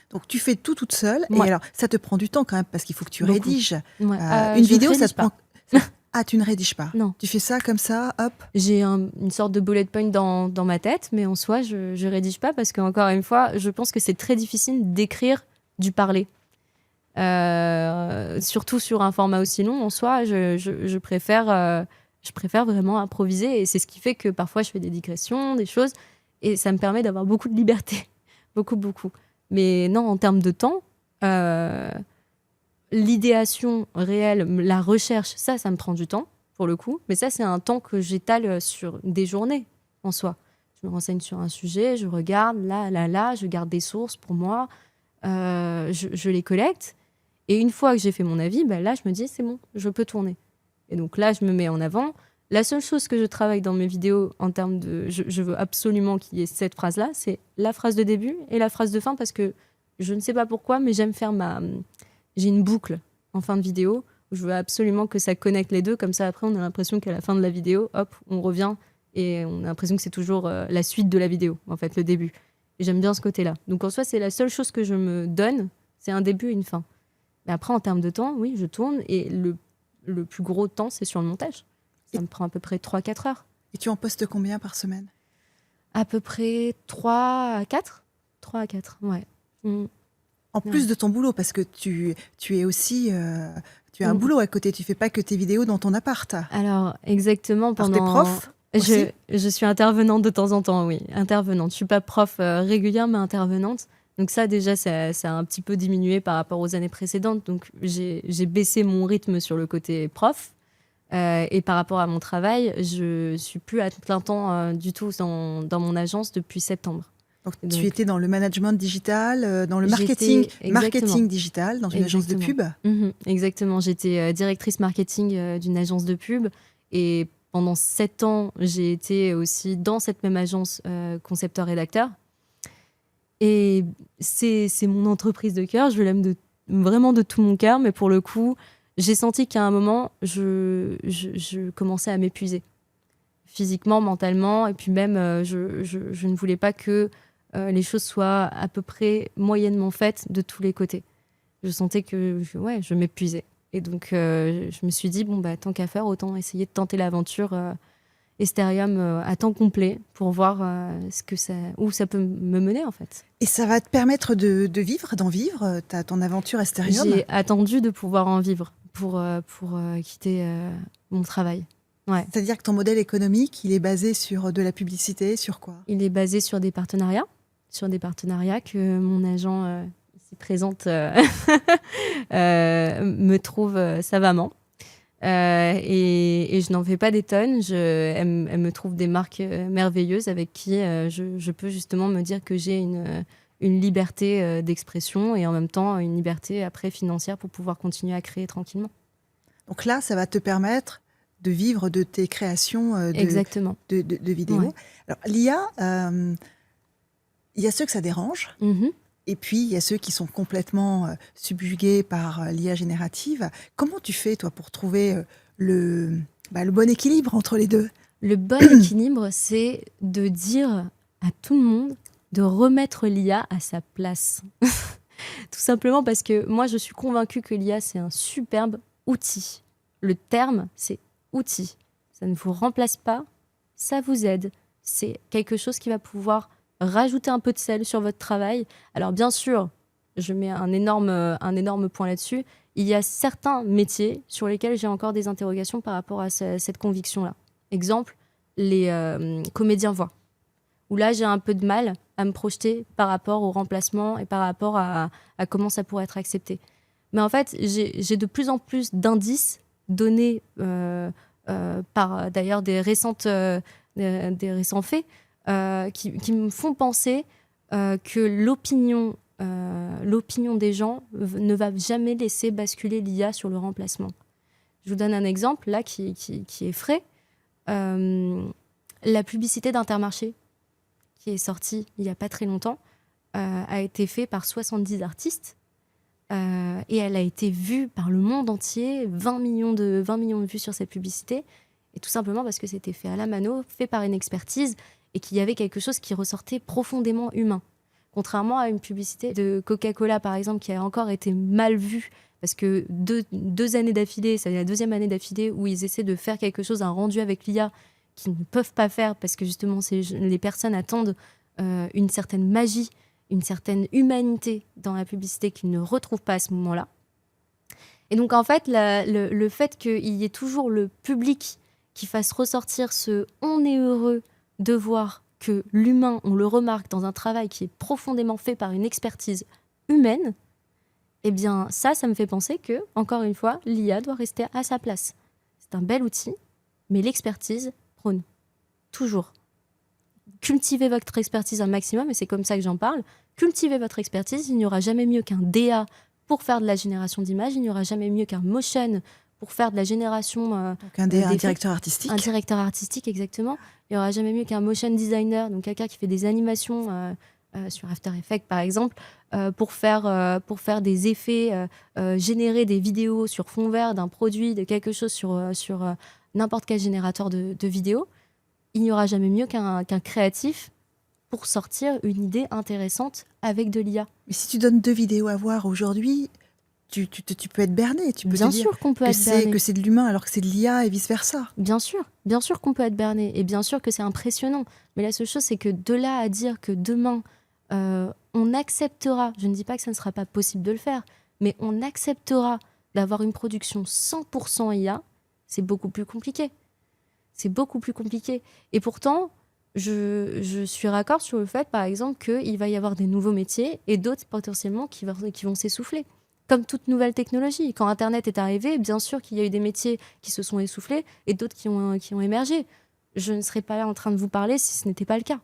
Donc tu fais tout toute seule. Ouais. Et alors, ça te prend du temps quand même parce qu'il faut que tu Beaucoup. rédiges. Ouais. Une je vidéo, ça te rédige prend... Ah, tu ne rédiges pas? Non. Tu fais ça comme ça, hop? J'ai une sorte de bullet point dans ma tête, mais en soi, je rédige pas parce qu'encore une fois, je pense que c'est très difficile d'écrire du parler. Surtout sur un format aussi long, en soi, je préfère vraiment improviser et c'est ce qui fait que parfois je fais des digressions, des choses et ça me permet d'avoir beaucoup de liberté. Beaucoup. Mais non, en termes de temps, l'idéation réelle, la recherche, ça me prend du temps, pour le coup. Mais ça, c'est un temps que j'étale sur des journées, en soi. Je me renseigne sur un sujet, je regarde, là, je garde des sources pour moi, je les collecte. Et une fois que j'ai fait mon avis, là, je me dis, c'est bon, je peux tourner. Et donc là, je me mets en avant. La seule chose que je travaille dans mes vidéos en termes de... Je veux absolument qu'il y ait cette phrase-là, c'est la phrase de début et la phrase de fin, parce que je ne sais pas pourquoi, mais j'aime faire j'ai une boucle en fin de vidéo où je veux absolument que ça connecte les deux. Comme ça, après, on a l'impression qu'à la fin de la vidéo, hop, on revient et on a l'impression que c'est toujours la suite de la vidéo, en fait, le début. Et j'aime bien ce côté-là. Donc, en soi, c'est la seule chose que je me donne, c'est un début et une fin. Mais après, en termes de temps, oui, je tourne et le plus gros temps, c'est sur le montage. Ça me prend à peu près 3-4 heures. Et tu en postes combien par semaine? À peu près 3 à 4. 3 à 4, ouais. En plus de ton boulot, parce que tu es aussi... tu as un boulot à côté, tu fais pas que tes vidéos dans ton appart. Alors, exactement. Alors, t'es prof aussi? Je suis intervenante de temps en temps, oui. Intervenante. Je suis pas prof régulière, mais intervenante. Donc ça, déjà, ça a un petit peu diminué par rapport aux années précédentes. Donc, j'ai baissé mon rythme sur le côté prof. Et par rapport à mon travail, je suis plus à plein temps du tout dans mon agence depuis septembre. Donc, tu étais dans le management digital, dans le marketing digital, dans une agence de pub. Exactement. J'étais directrice marketing d'une agence de pub. Et pendant 7 ans, j'ai été aussi dans cette même agence concepteur-rédacteur. Et c'est mon entreprise de cœur. Je l'aime vraiment de tout mon cœur. Mais pour le coup, j'ai senti qu'à un moment, je commençais à m'épuiser. Physiquement, mentalement. Et puis même, je ne voulais pas que les choses soient à peu près moyennement faites de tous les côtés. Je sentais que je m'épuisais. Et donc, je me suis dit, tant qu'à faire, autant essayer de tenter l'aventure Estherium à temps complet pour voir où ça peut me mener, en fait. Et ça va te permettre d'en vivre ton aventure Estherium? J'ai attendu de pouvoir en vivre pour quitter mon travail. Ouais. C'est-à-dire que ton modèle économique, il est basé sur de la publicité, sur quoi? Il est basé sur des partenariats que mon agent ici présente me trouve savamment. Et je n'en fais pas des tonnes. Elle me trouve des marques merveilleuses avec qui je peux justement me dire que j'ai une liberté d'expression et en même temps une liberté après financière pour pouvoir continuer à créer tranquillement. Donc là, ça va te permettre de vivre de tes créations de vidéos. Ouais. Alors, l'IA, il y a ceux que ça dérange, et puis il y a ceux qui sont complètement subjugués par l'IA générative. Comment tu fais, toi, pour trouver le bon équilibre entre les deux? Le bon équilibre, c'est de dire à tout le monde de remettre l'IA à sa place. Tout simplement parce que moi, je suis convaincue que l'IA, c'est un superbe outil. Le terme, c'est outil. Ça ne vous remplace pas, ça vous aide. C'est quelque chose qui va pouvoir rajouter un peu de sel sur votre travail. Alors bien sûr, je mets un énorme point là-dessus. Il y a certains métiers sur lesquels j'ai encore des interrogations par rapport à cette conviction-là. Exemple, les comédiens voix. Où là, j'ai un peu de mal à me projeter par rapport au remplacement et par rapport à comment ça pourrait être accepté. Mais en fait, j'ai de plus en plus d'indices donnés par d'ailleurs des récents faits qui me font penser que l'opinion des gens ne va jamais laisser basculer l'IA sur le remplacement. Je vous donne un exemple là qui est frais. La publicité d'Intermarché qui est sortie il n'y a pas très longtemps a été faite par 70 artistes et elle a été vue par le monde entier, 20 millions de vues sur cette publicité, et tout simplement parce que c'était fait à la mano, fait par une expertise, et qu'il y avait quelque chose qui ressortait profondément humain. Contrairement à une publicité de Coca-Cola, par exemple, qui a encore été mal vue, parce que deux années d'affilée, c'est la deuxième année d'affilée où ils essaient de faire quelque chose, un rendu avec l'IA, qu'ils ne peuvent pas faire, parce que justement, les personnes attendent une certaine magie, une certaine humanité dans la publicité qu'ils ne retrouvent pas à ce moment-là. Et donc, en fait, le fait qu'il y ait toujours le public qui fasse ressortir ce « on est heureux de voir que l'humain, on le remarque dans un travail qui est profondément fait par une expertise humaine », eh bien, ça me fait penser que, encore une fois, l'IA doit rester à sa place. C'est un bel outil, mais l'expertise prône. Toujours. Cultivez votre expertise un maximum, et c'est comme ça que j'en parle. Cultivez votre expertise, il n'y aura jamais mieux qu'un DA pour faire de la génération d'images, il n'y aura jamais mieux qu'un motion pour faire de la génération donc un directeur artistique. Un directeur artistique, exactement. Il n'y aura jamais mieux qu'un motion designer, donc quelqu'un qui fait des animations sur After Effects, par exemple, pour faire des effets, générer des vidéos sur fond vert d'un produit, de quelque chose sur n'importe quel générateur de vidéos. Il n'y aura jamais mieux qu'un créatif pour sortir une idée intéressante avec de l'IA. Mais si tu donnes 2 vidéos à voir aujourd'hui, tu peux être berné. Tu peux bien te dire sûr qu'on peut être berné. Que c'est de l'humain alors que c'est de l'IA et vice-versa. Bien sûr qu'on peut être berné. Et bien sûr que c'est impressionnant. Mais la seule chose, c'est que de là à dire que demain, on acceptera, je ne dis pas que ça ne sera pas possible de le faire, mais on acceptera d'avoir une production 100% IA, c'est beaucoup plus compliqué. C'est beaucoup plus compliqué. Et pourtant, je suis raccord sur le fait, par exemple, qu'il va y avoir des nouveaux métiers et d'autres potentiellement qui vont s'essouffler. Comme toute nouvelle technologie. Quand Internet est arrivé, bien sûr qu'il y a eu des métiers qui se sont essoufflés et d'autres qui ont émergé. Je ne serais pas là en train de vous parler si ce n'était pas le cas.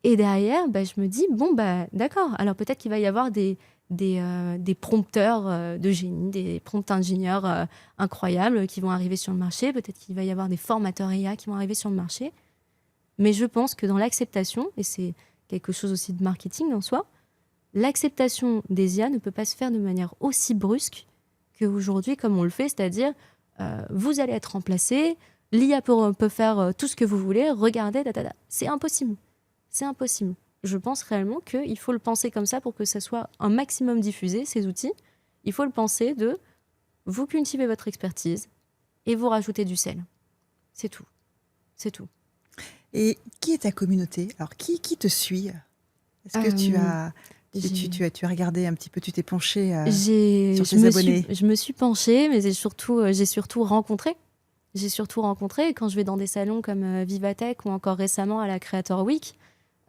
Et derrière, je me dis, d'accord, alors peut-être qu'il va y avoir des prompteurs de génie, des prompt ingénieurs incroyables qui vont arriver sur le marché. Peut-être qu'il va y avoir des formateurs IA qui vont arriver sur le marché. Mais je pense que dans l'acceptation, et c'est quelque chose aussi de marketing en soi, l'acceptation des IA ne peut pas se faire de manière aussi brusque qu'aujourd'hui, comme on le fait, c'est-à-dire vous allez être remplacé, l'IA peut faire tout ce que vous voulez, regardez, c'est impossible. C'est impossible. Je pense réellement qu'il faut le penser comme ça pour que ça soit un maximum diffusé, ces outils. Il faut le penser de vous cultivez votre expertise et vous rajoutez du sel. C'est tout. C'est tout. Et qui est ta communauté? Alors, qui te suit? Est-ce que tu as regardé un petit peu, tu t'es penchée sur tes abonnés? Je me suis penchée, mais j'ai surtout rencontré. Et quand je vais dans des salons comme Vivatech ou encore récemment à la Creator Week,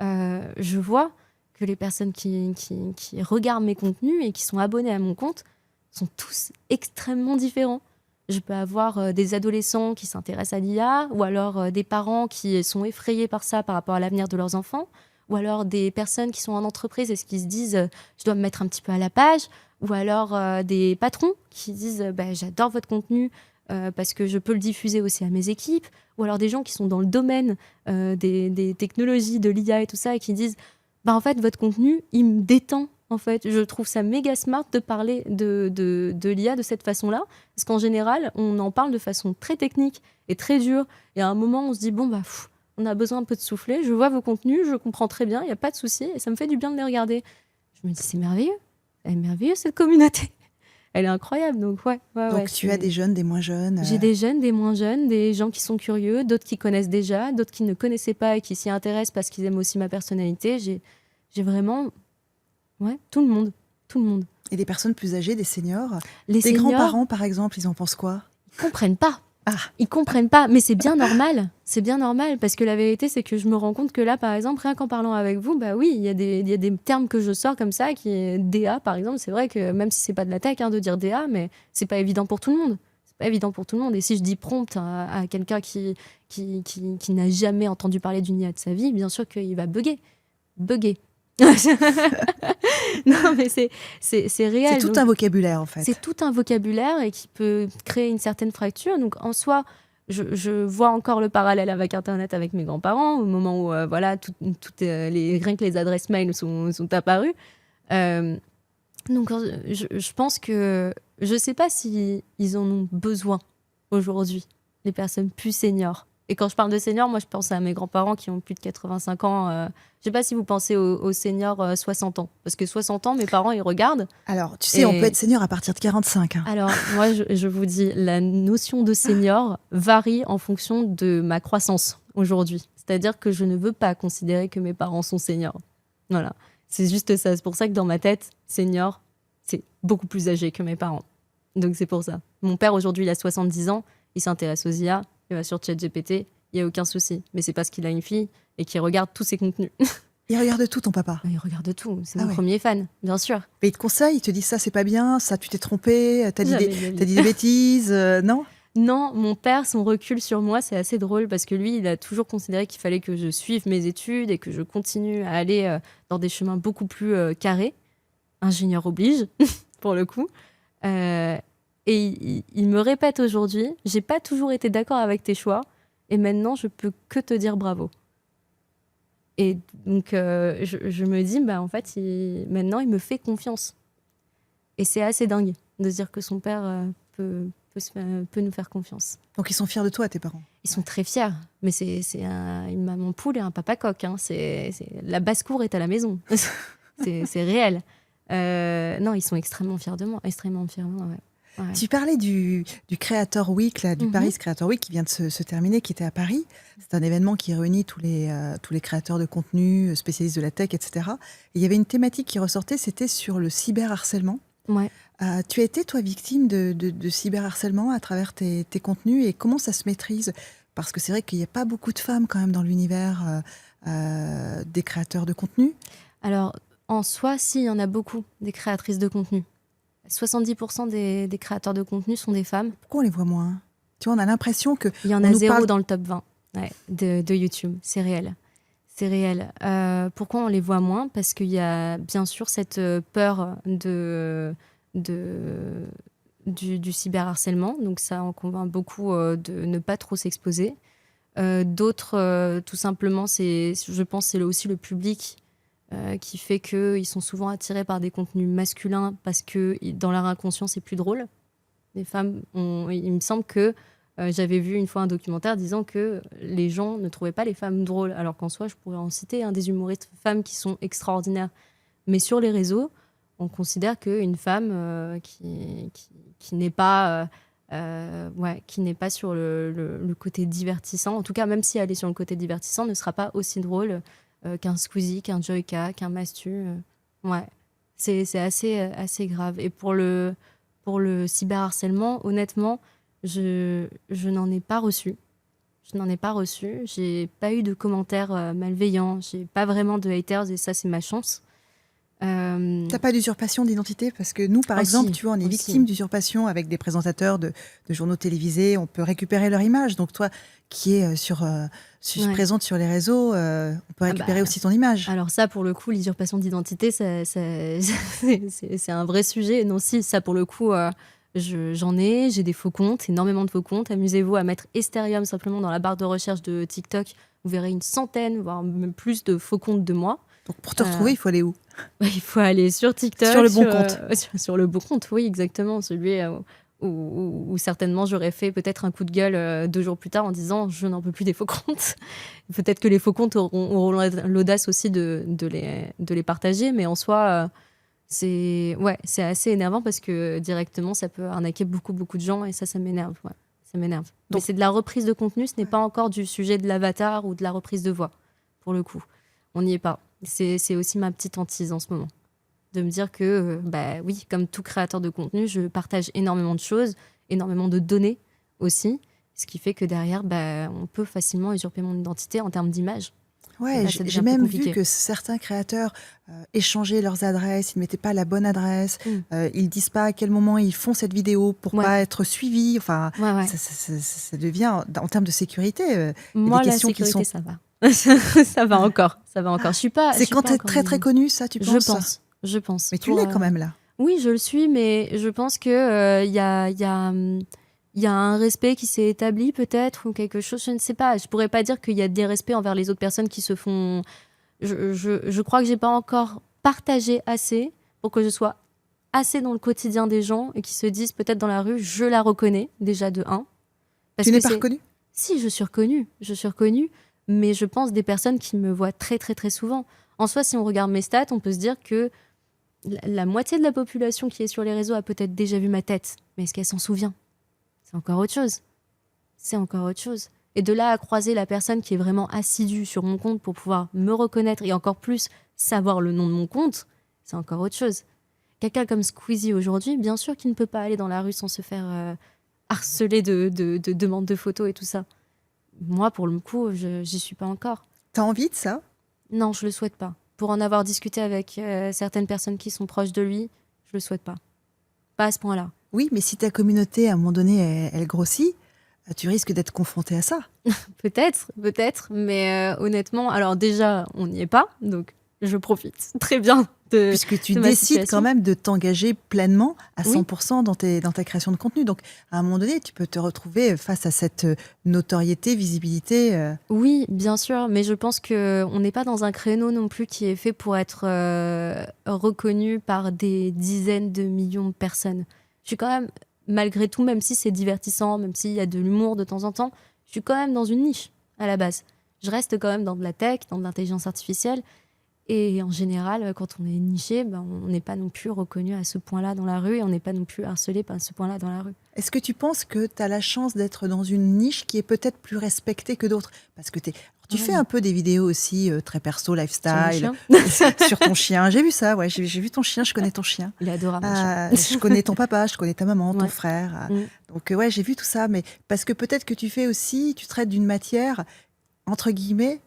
je vois que les personnes qui regardent mes contenus et qui sont abonnés à mon compte sont tous extrêmement différents. Je peux avoir des adolescents qui s'intéressent à l'IA, ou alors des parents qui sont effrayés par ça par rapport à l'avenir de leurs enfants, ou alors des personnes qui sont en entreprise et qui se disent je dois me mettre un petit peu à la page, ou alors des patrons qui disent j'adore votre contenu parce que je peux le diffuser aussi à mes équipes, ou alors des gens qui sont dans le domaine des technologies, de l'IA et tout ça, et qui disent en fait votre contenu il me détend. En fait, je trouve ça méga smart de parler de l'IA de cette façon-là, parce qu'en général, on en parle de façon très technique et très dure, et à un moment, on se dit on a besoin un peu de souffler, je vois vos contenus, je comprends très bien, il n'y a pas de souci, et ça me fait du bien de les regarder. Je me dis, c'est merveilleux, elle est merveilleuse cette communauté, elle est incroyable. Donc tu as des jeunes, des moins jeunes J'ai des jeunes, des moins jeunes, des gens qui sont curieux, d'autres qui connaissent déjà, d'autres qui ne connaissaient pas et qui s'y intéressent parce qu'ils aiment aussi ma personnalité. J'ai vraiment... Ouais, tout le monde. Et des personnes plus âgées, des seniors? Les des seniors, grands-parents, par exemple, ils en pensent quoi? Ils comprennent pas. Ils comprennent pas, mais c'est bien normal. C'est bien normal, parce que la vérité, c'est que je me rends compte que là, par exemple, rien qu'en parlant avec vous, oui, il y a des termes que je sors comme ça, qui est DA, par exemple. C'est vrai que même si c'est pas de la tech de dire DA, mais c'est pas évident pour tout le monde. C'est pas évident pour tout le monde. Et si je dis prompt à quelqu'un qui n'a jamais entendu parler d'une IA de sa vie, bien sûr qu'il va bugger. Non, mais c'est réel. C'est tout un vocabulaire, en fait. C'est tout un vocabulaire et qui peut créer une certaine fracture. Donc, en soi, je vois encore le parallèle avec Internet, avec mes grands-parents, au moment où, rien que les adresses mail sont apparues. Donc, je pense que je ne sais pas si ils en ont besoin aujourd'hui, les personnes plus seniors. Et quand je parle de seniors, moi, je pense à mes grands-parents qui ont plus de 85 ans. Je ne sais pas si vous pensez aux seniors 60 ans. Parce que 60 ans, mes parents, ils regardent. Alors, tu sais, on peut être senior à partir de 45. Hein. Alors, moi, je vous dis, la notion de senior varie en fonction de ma croissance aujourd'hui. C'est-à-dire que je ne veux pas considérer que mes parents sont seniors. Voilà. C'est juste ça. C'est pour ça que dans ma tête, senior, c'est beaucoup plus âgé que mes parents. Donc, c'est pour ça. Mon père, aujourd'hui, il a 70 ans. Il s'intéresse aux IA. Il va sur ChatGPT. Il n'y a aucun souci. Mais c'est parce qu'il a une fille et qu'il regarde tous ses contenus. Il regarde tout, ton papa. Il regarde tout. C'est mon premier fan, bien sûr. Mais il te conseille, il te dit ça, c'est pas bien, ça, tu t'es trompé, t'as dit des bêtises, non? Non, mon père, son recul sur moi, c'est assez drôle parce que lui, il a toujours considéré qu'il fallait que je suive mes études et que je continue à aller dans des chemins beaucoup plus carrés. Ingénieur oblige, pour le coup. Et il me répète aujourd'hui, j'ai pas toujours été d'accord avec tes choix et maintenant, je peux que te dire bravo. Et donc, je me dis, en fait, maintenant, il me fait confiance. Et c'est assez dingue de se dire que son père peut nous faire confiance. Donc, ils sont fiers de toi, tes parents? Ils sont très fiers. Mais c'est une maman poule et un papa coq. Hein. La basse-cour est à la maison. c'est réel. Non, ils sont extrêmement fiers de moi. Extrêmement fiers de moi, ouais. Ouais. Tu parlais du Creator Week, là, du Paris Creator Week qui vient de se terminer, qui était à Paris. C'est un événement qui réunit tous les créateurs de contenu, spécialistes de la tech, etc. Et il y avait une thématique qui ressortait, c'était sur le cyberharcèlement. Ouais. Tu as été, toi, victime de cyberharcèlement à travers tes contenus et comment ça se maîtrise? Parce que c'est vrai qu'il n'y a pas beaucoup de femmes quand même dans l'univers des créateurs de contenu. Alors, en soi, si, il y en a beaucoup, des créatrices de contenu. 70% des créateurs de contenu sont des femmes. Pourquoi on les voit moins? Tu vois, on a l'impression que... Il y en a zéro dans le top 20 de YouTube, c'est réel. C'est réel. Pourquoi on les voit moins? Parce qu'il y a bien sûr cette peur du cyberharcèlement. Donc ça en convainc beaucoup de ne pas trop s'exposer. D'autres, tout simplement, je pense c'est aussi le public qui fait qu'ils sont souvent attirés par des contenus masculins parce que dans leur inconscient, c'est plus drôle. Les femmes, il me semble que j'avais vu une fois un documentaire disant que les gens ne trouvaient pas les femmes drôles, alors qu'en soi, je pourrais en citer des humoristes femmes qui sont extraordinaires. Mais sur les réseaux, on considère qu'une femme qui n'est pas... qui n'est pas sur le côté divertissant, en tout cas même si elle est sur le côté divertissant, ne sera pas aussi drôle qu'un Squeezie, qu'un Joyka, qu'un Mastu. Ouais, c'est assez grave. Et pour le cyberharcèlement, honnêtement, je n'en ai pas reçu. Je n'en ai pas reçu. J'ai pas eu de commentaires malveillants. J'ai pas vraiment de haters et ça, c'est ma chance. T'as pas d'usurpation d'identité? Parce que nous, par exemple, tu vois, on est victime d'usurpation avec des présentateurs de journaux télévisés. On peut récupérer leur image. Donc toi, qui es présente sur les réseaux, on peut récupérer aussi ton image. Alors ça, pour le coup, l'usurpation d'identité, c'est un vrai sujet. Non, si, ça, pour le coup, j'ai des faux comptes, énormément de faux comptes. Amusez-vous à mettre Estherium simplement dans la barre de recherche de TikTok. Vous verrez une centaine, voire même plus de faux comptes de moi. Donc pour te retrouver, il faut aller où? Il faut aller sur TikTok. Sur le bon compte. Sur le bon compte, oui, exactement. Celui où certainement j'aurais fait peut-être un coup de gueule 2 jours plus tard en disant je n'en peux plus des faux comptes. Peut-être que les faux comptes auront l'audace aussi de les partager, mais en soi, c'est assez énervant parce que directement, ça peut arnaquer beaucoup, beaucoup de gens et ça m'énerve. Ouais, ça m'énerve. Donc, mais c'est de la reprise de contenu, ce n'est pas encore du sujet de l'avatar ou de la reprise de voix, pour le coup. On n'y est pas. C'est aussi ma petite hantise en ce moment. De me dire que, oui, comme tout créateur de contenu, je partage énormément de choses, énormément de données aussi, ce qui fait que derrière, on peut facilement usurper mon identité en termes d'image. Ouais, j'ai même vu que certains créateurs échangeaient leurs adresses, ils ne mettaient pas la bonne adresse, ils ne disent pas à quel moment ils font cette vidéo pour ne pas être suivis. Enfin, ça devient, en termes de sécurité, moi, des la questions sécurité, qui sont... ça va. Ça va encore. Je suis pas. C'est quand tu es très très connu, ça, tu penses? Je pense. Mais tu l'es quand même là. Oui, je le suis, mais je pense que y a un respect qui s'est établi peut-être ou quelque chose. Je ne sais pas. Je pourrais pas dire qu'il y a des respects envers les autres personnes qui se font. Je crois que j'ai pas encore partagé assez pour que je sois assez dans le quotidien des gens et qui se disent peut-être dans la rue, je la reconnais déjà de 1. Tu n'es pas reconnue ? Si, je suis reconnue, mais je pense des personnes qui me voient très très très souvent. En soi, si on regarde mes stats, on peut se dire que la moitié de la population qui est sur les réseaux a peut-être déjà vu ma tête, mais est-ce qu'elle s'en souvient ? C'est encore autre chose. Et de là à croiser la personne qui est vraiment assidue sur mon compte pour pouvoir me reconnaître et encore plus savoir le nom de mon compte, c'est encore autre chose. Quelqu'un comme Squeezie aujourd'hui, bien sûr qu'il ne peut pas aller dans la rue sans se faire harceler de demandes de photos et tout ça. Moi, pour le coup, j'y suis pas encore. T'as envie de ça ? Non, je le souhaite pas. Pour en avoir discuté avec certaines personnes qui sont proches de lui, je le souhaite pas. Pas à ce point-là. Oui, mais si ta communauté, à un moment donné, elle grossit, tu risques d'être confronté à ça. Peut-être, mais honnêtement, alors déjà, on n'y est pas, donc je profite très bien puisque tu décides quand même de t'engager pleinement à 100% oui. dans ta création de contenu. Donc, à un moment donné, tu peux te retrouver face à cette notoriété, visibilité. Oui, bien sûr, mais je pense qu'on n'est pas dans un créneau non plus qui est fait pour être reconnu par des dizaines de millions de personnes. Je suis quand même, malgré tout, même si c'est divertissant, même s'il y a de l'humour de temps en temps, je suis quand même dans une niche à la base. Je reste quand même dans de la tech, dans de l'intelligence artificielle. Et en général, quand on est niché, on n'est pas non plus reconnu à ce point-là dans la rue et on n'est pas non plus harcelé à ce point-là dans la rue. Est-ce que tu penses que tu as la chance d'être dans une niche qui est peut-être plus respectée que d'autres ? Parce que tu fais un peu des vidéos aussi très perso, lifestyle, sur ton chien. J'ai vu ça, ouais, j'ai vu ton chien, je connais ton chien. Il est adorable. Je connais ton papa, je connais ta maman, ton frère. Donc ouais, j'ai vu tout ça, mais parce que peut-être que tu traites d'une matière, entre guillemets,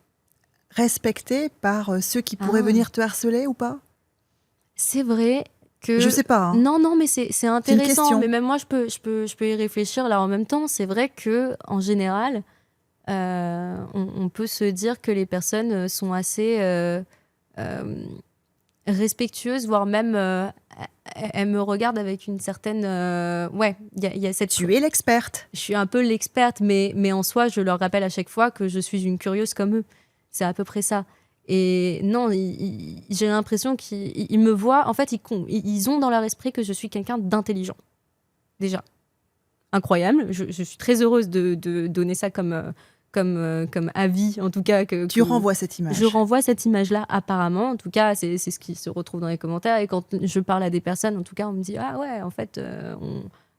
respecté par ceux qui pourraient venir te harceler ou pas ? C'est vrai que... Je sais pas. Hein. Non, mais c'est intéressant. Mais même moi, je peux y réfléchir là en même temps. C'est vrai que en général, on peut se dire que les personnes sont assez respectueuses, voire même elles me regardent avec une certaine... il y a cette... Tu es l'experte. Je suis un peu l'experte, mais en soi, je leur rappelle à chaque fois que je suis une curieuse comme eux. C'est à peu près ça. Et non, j'ai l'impression qu'ils me voient. En fait, ils ont dans leur esprit que je suis quelqu'un d'intelligent. Déjà. Incroyable. Je suis très heureuse de donner ça comme avis, en tout cas. Tu renvoies cette image. Je renvoie cette image-là, apparemment. En tout cas, c'est ce qui se retrouve dans les commentaires. Et quand je parle à des personnes, en tout cas, on me dit « Ah ouais, en fait,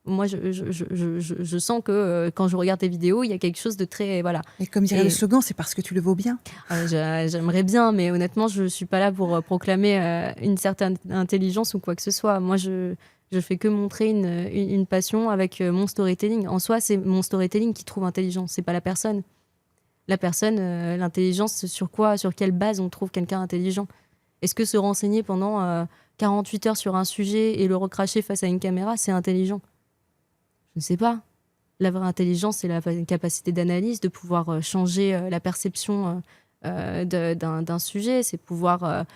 moi, je sens que quand je regarde tes vidéos, il y a quelque chose de très... voilà. » Et comme dirait le slogan, c'est parce que tu le vaux bien. J'aimerais bien, mais honnêtement, je ne suis pas là pour proclamer une certaine intelligence ou quoi que ce soit. Moi, je fais que montrer une passion avec mon storytelling. En soi, c'est mon storytelling qui trouve intelligent, c'est pas la personne. La personne, l'intelligence, sur quelle base on trouve quelqu'un intelligent ? Est-ce que se renseigner pendant 48 heures sur un sujet et le recracher face à une caméra, c'est intelligent ? Je ne sais pas. La vraie intelligence, c'est la capacité d'analyse, de pouvoir changer la perception d'un sujet, c'est pouvoir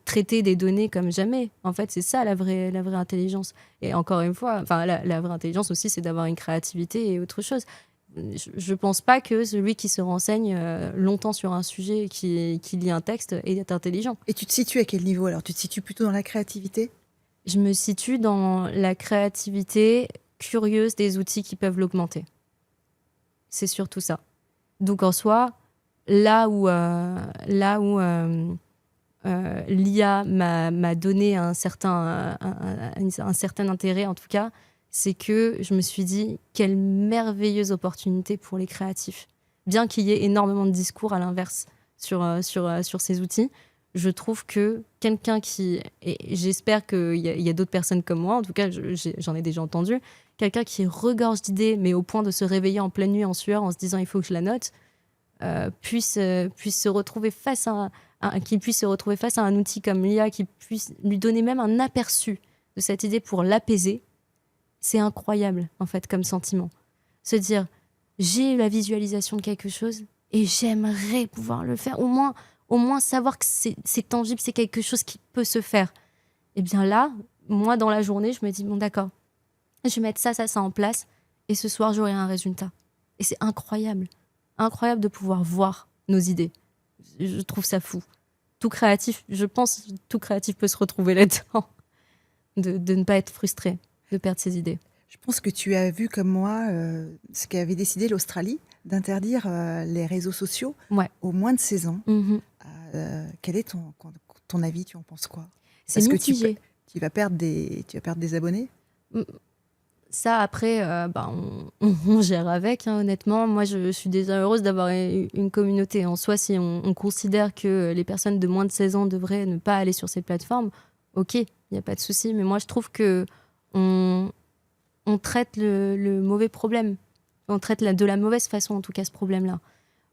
traiter des données comme jamais. En fait, c'est ça la vraie intelligence. Et encore une fois, la vraie intelligence aussi, c'est d'avoir une créativité et autre chose. Je ne pense pas que celui qui se renseigne longtemps sur un sujet, qui lit un texte, est intelligent. Et tu te situes à quel niveau alors ? Tu te situes plutôt dans la créativité ? Je me situe dans la créativité curieuse des outils qui peuvent l'augmenter. C'est surtout ça. Donc en soi, là où l'IA m'a donné un certain intérêt, en tout cas, c'est que je me suis dit quelle merveilleuse opportunité pour les créatifs. Bien qu'il y ait énormément de discours à l'inverse sur ces outils, je trouve que quelqu'un qui... Et j'espère qu'il y a d'autres personnes comme moi, en tout cas j'en ai déjà entendu, quelqu'un qui regorge d'idées, mais au point de se réveiller en pleine nuit en sueur en se disant il faut que je la note, puisse se retrouver face à un outil comme l'IA, qui puisse lui donner même un aperçu de cette idée pour l'apaiser. C'est incroyable, en fait, comme sentiment. Se dire, j'ai eu la visualisation de quelque chose et j'aimerais pouvoir le faire. Au moins savoir que c'est tangible, c'est quelque chose qui peut se faire. Et bien là, moi, dans la journée, je me dis, bon, d'accord, je vais mettre ça en place et ce soir, j'aurai un résultat. Et c'est incroyable. Incroyable de pouvoir voir nos idées. Je trouve ça fou. Je pense tout créatif peut se retrouver là-dedans. de ne pas être frustré, de perdre ses idées. Je pense que tu as vu comme moi ce qu'avait décidé l'Australie d'interdire les réseaux sociaux aux moins de 16 ans. Quel est ton avis? Tu en penses quoi? C'est mitigé. Tu vas perdre des abonnés? Ça, après, on gère avec, hein, honnêtement. Moi, je suis déjà heureuse d'avoir une communauté. En soi, si on considère que les personnes de moins de 16 ans devraient ne pas aller sur ces plateformes, ok, il n'y a pas de souci. Mais moi, je trouve que on traite le mauvais problème. On traite de la mauvaise façon, en tout cas, ce problème-là.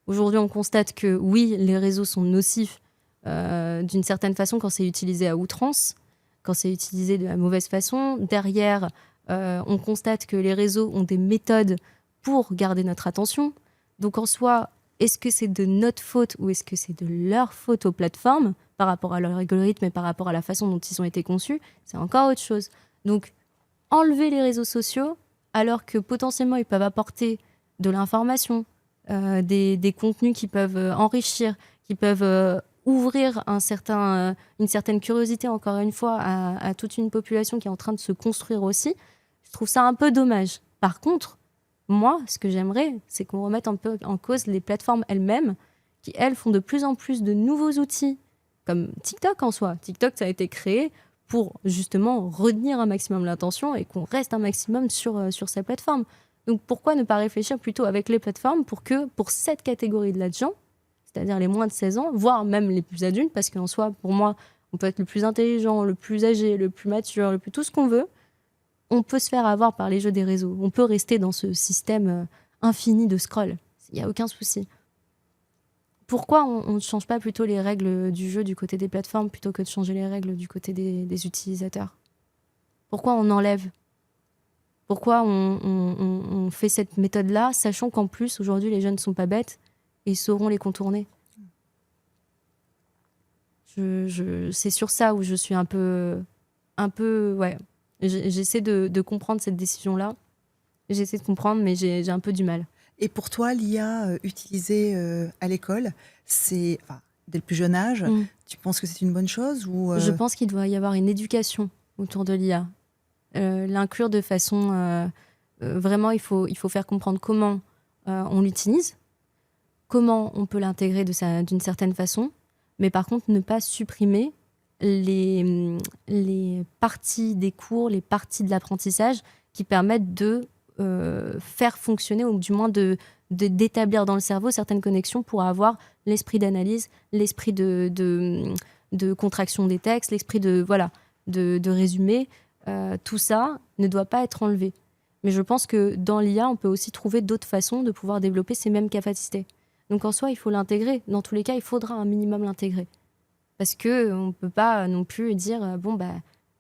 Aujourd'hui, on constate que, oui, les réseaux sont nocifs d'une certaine façon quand c'est utilisé à outrance, quand c'est utilisé de la mauvaise façon. Derrière, on constate que les réseaux ont des méthodes pour garder notre attention. Donc en soi, est-ce que c'est de notre faute ou est-ce que c'est de leur faute aux plateformes par rapport à leur algorithme et par rapport à la façon dont ils ont été conçus? C'est encore autre chose. Donc enlever les réseaux sociaux alors que potentiellement ils peuvent apporter de l'information, des contenus qui peuvent enrichir, qui peuvent ouvrir une certaine curiosité, encore une fois, à toute une population qui est en train de se construire aussi. Je trouve ça un peu dommage. Par contre, moi, ce que j'aimerais, c'est qu'on remette un peu en cause les plateformes elles-mêmes, qui, elles, font de plus en plus de nouveaux outils, comme TikTok en soi. TikTok, ça a été créé pour, justement, retenir un maximum l'attention et qu'on reste un maximum sur ces plateformes. Donc, pourquoi ne pas réfléchir plutôt avec les plateformes pour cette catégorie de gens, c'est-à-dire les moins de 16 ans, voire même les plus adultes, parce qu'en soi, pour moi, on peut être le plus intelligent, le plus âgé, le plus mature, le plus tout ce qu'on veut. On peut se faire avoir par les jeux des réseaux. On peut rester dans ce système infini de scroll. Il n'y a aucun souci. Pourquoi on ne change pas plutôt les règles du jeu du côté des plateformes plutôt que de changer les règles du côté des utilisateurs? Pourquoi on enlève? Pourquoi on fait cette méthode-là, sachant qu'en plus, aujourd'hui, les jeunes ne sont pas bêtes et ils sauront les contourner? C'est sur ça où je suis un peu ouais. J'essaie de comprendre cette décision-là. J'essaie de comprendre, mais j'ai un peu du mal. Et pour toi, l'IA utilisée à l'école, dès le plus jeune âge, tu penses que c'est une bonne chose ou Je pense qu'il doit y avoir une éducation autour de l'IA. L'inclure de façon... vraiment, il faut faire comprendre comment on l'utilise, comment on peut l'intégrer d'une certaine façon, mais par contre, ne pas supprimer les parties des cours, les parties de l'apprentissage qui permettent de faire fonctionner, ou du moins d'établir dans le cerveau certaines connexions pour avoir l'esprit d'analyse, l'esprit de contraction des textes, l'esprit de résumé. Tout ça ne doit pas être enlevé. Mais je pense que dans l'IA, on peut aussi trouver d'autres façons de pouvoir développer ces mêmes capacités. Donc en soi, il faut l'intégrer. Dans tous les cas, il faudra un minimum l'intégrer. Parce qu'on ne peut pas non plus dire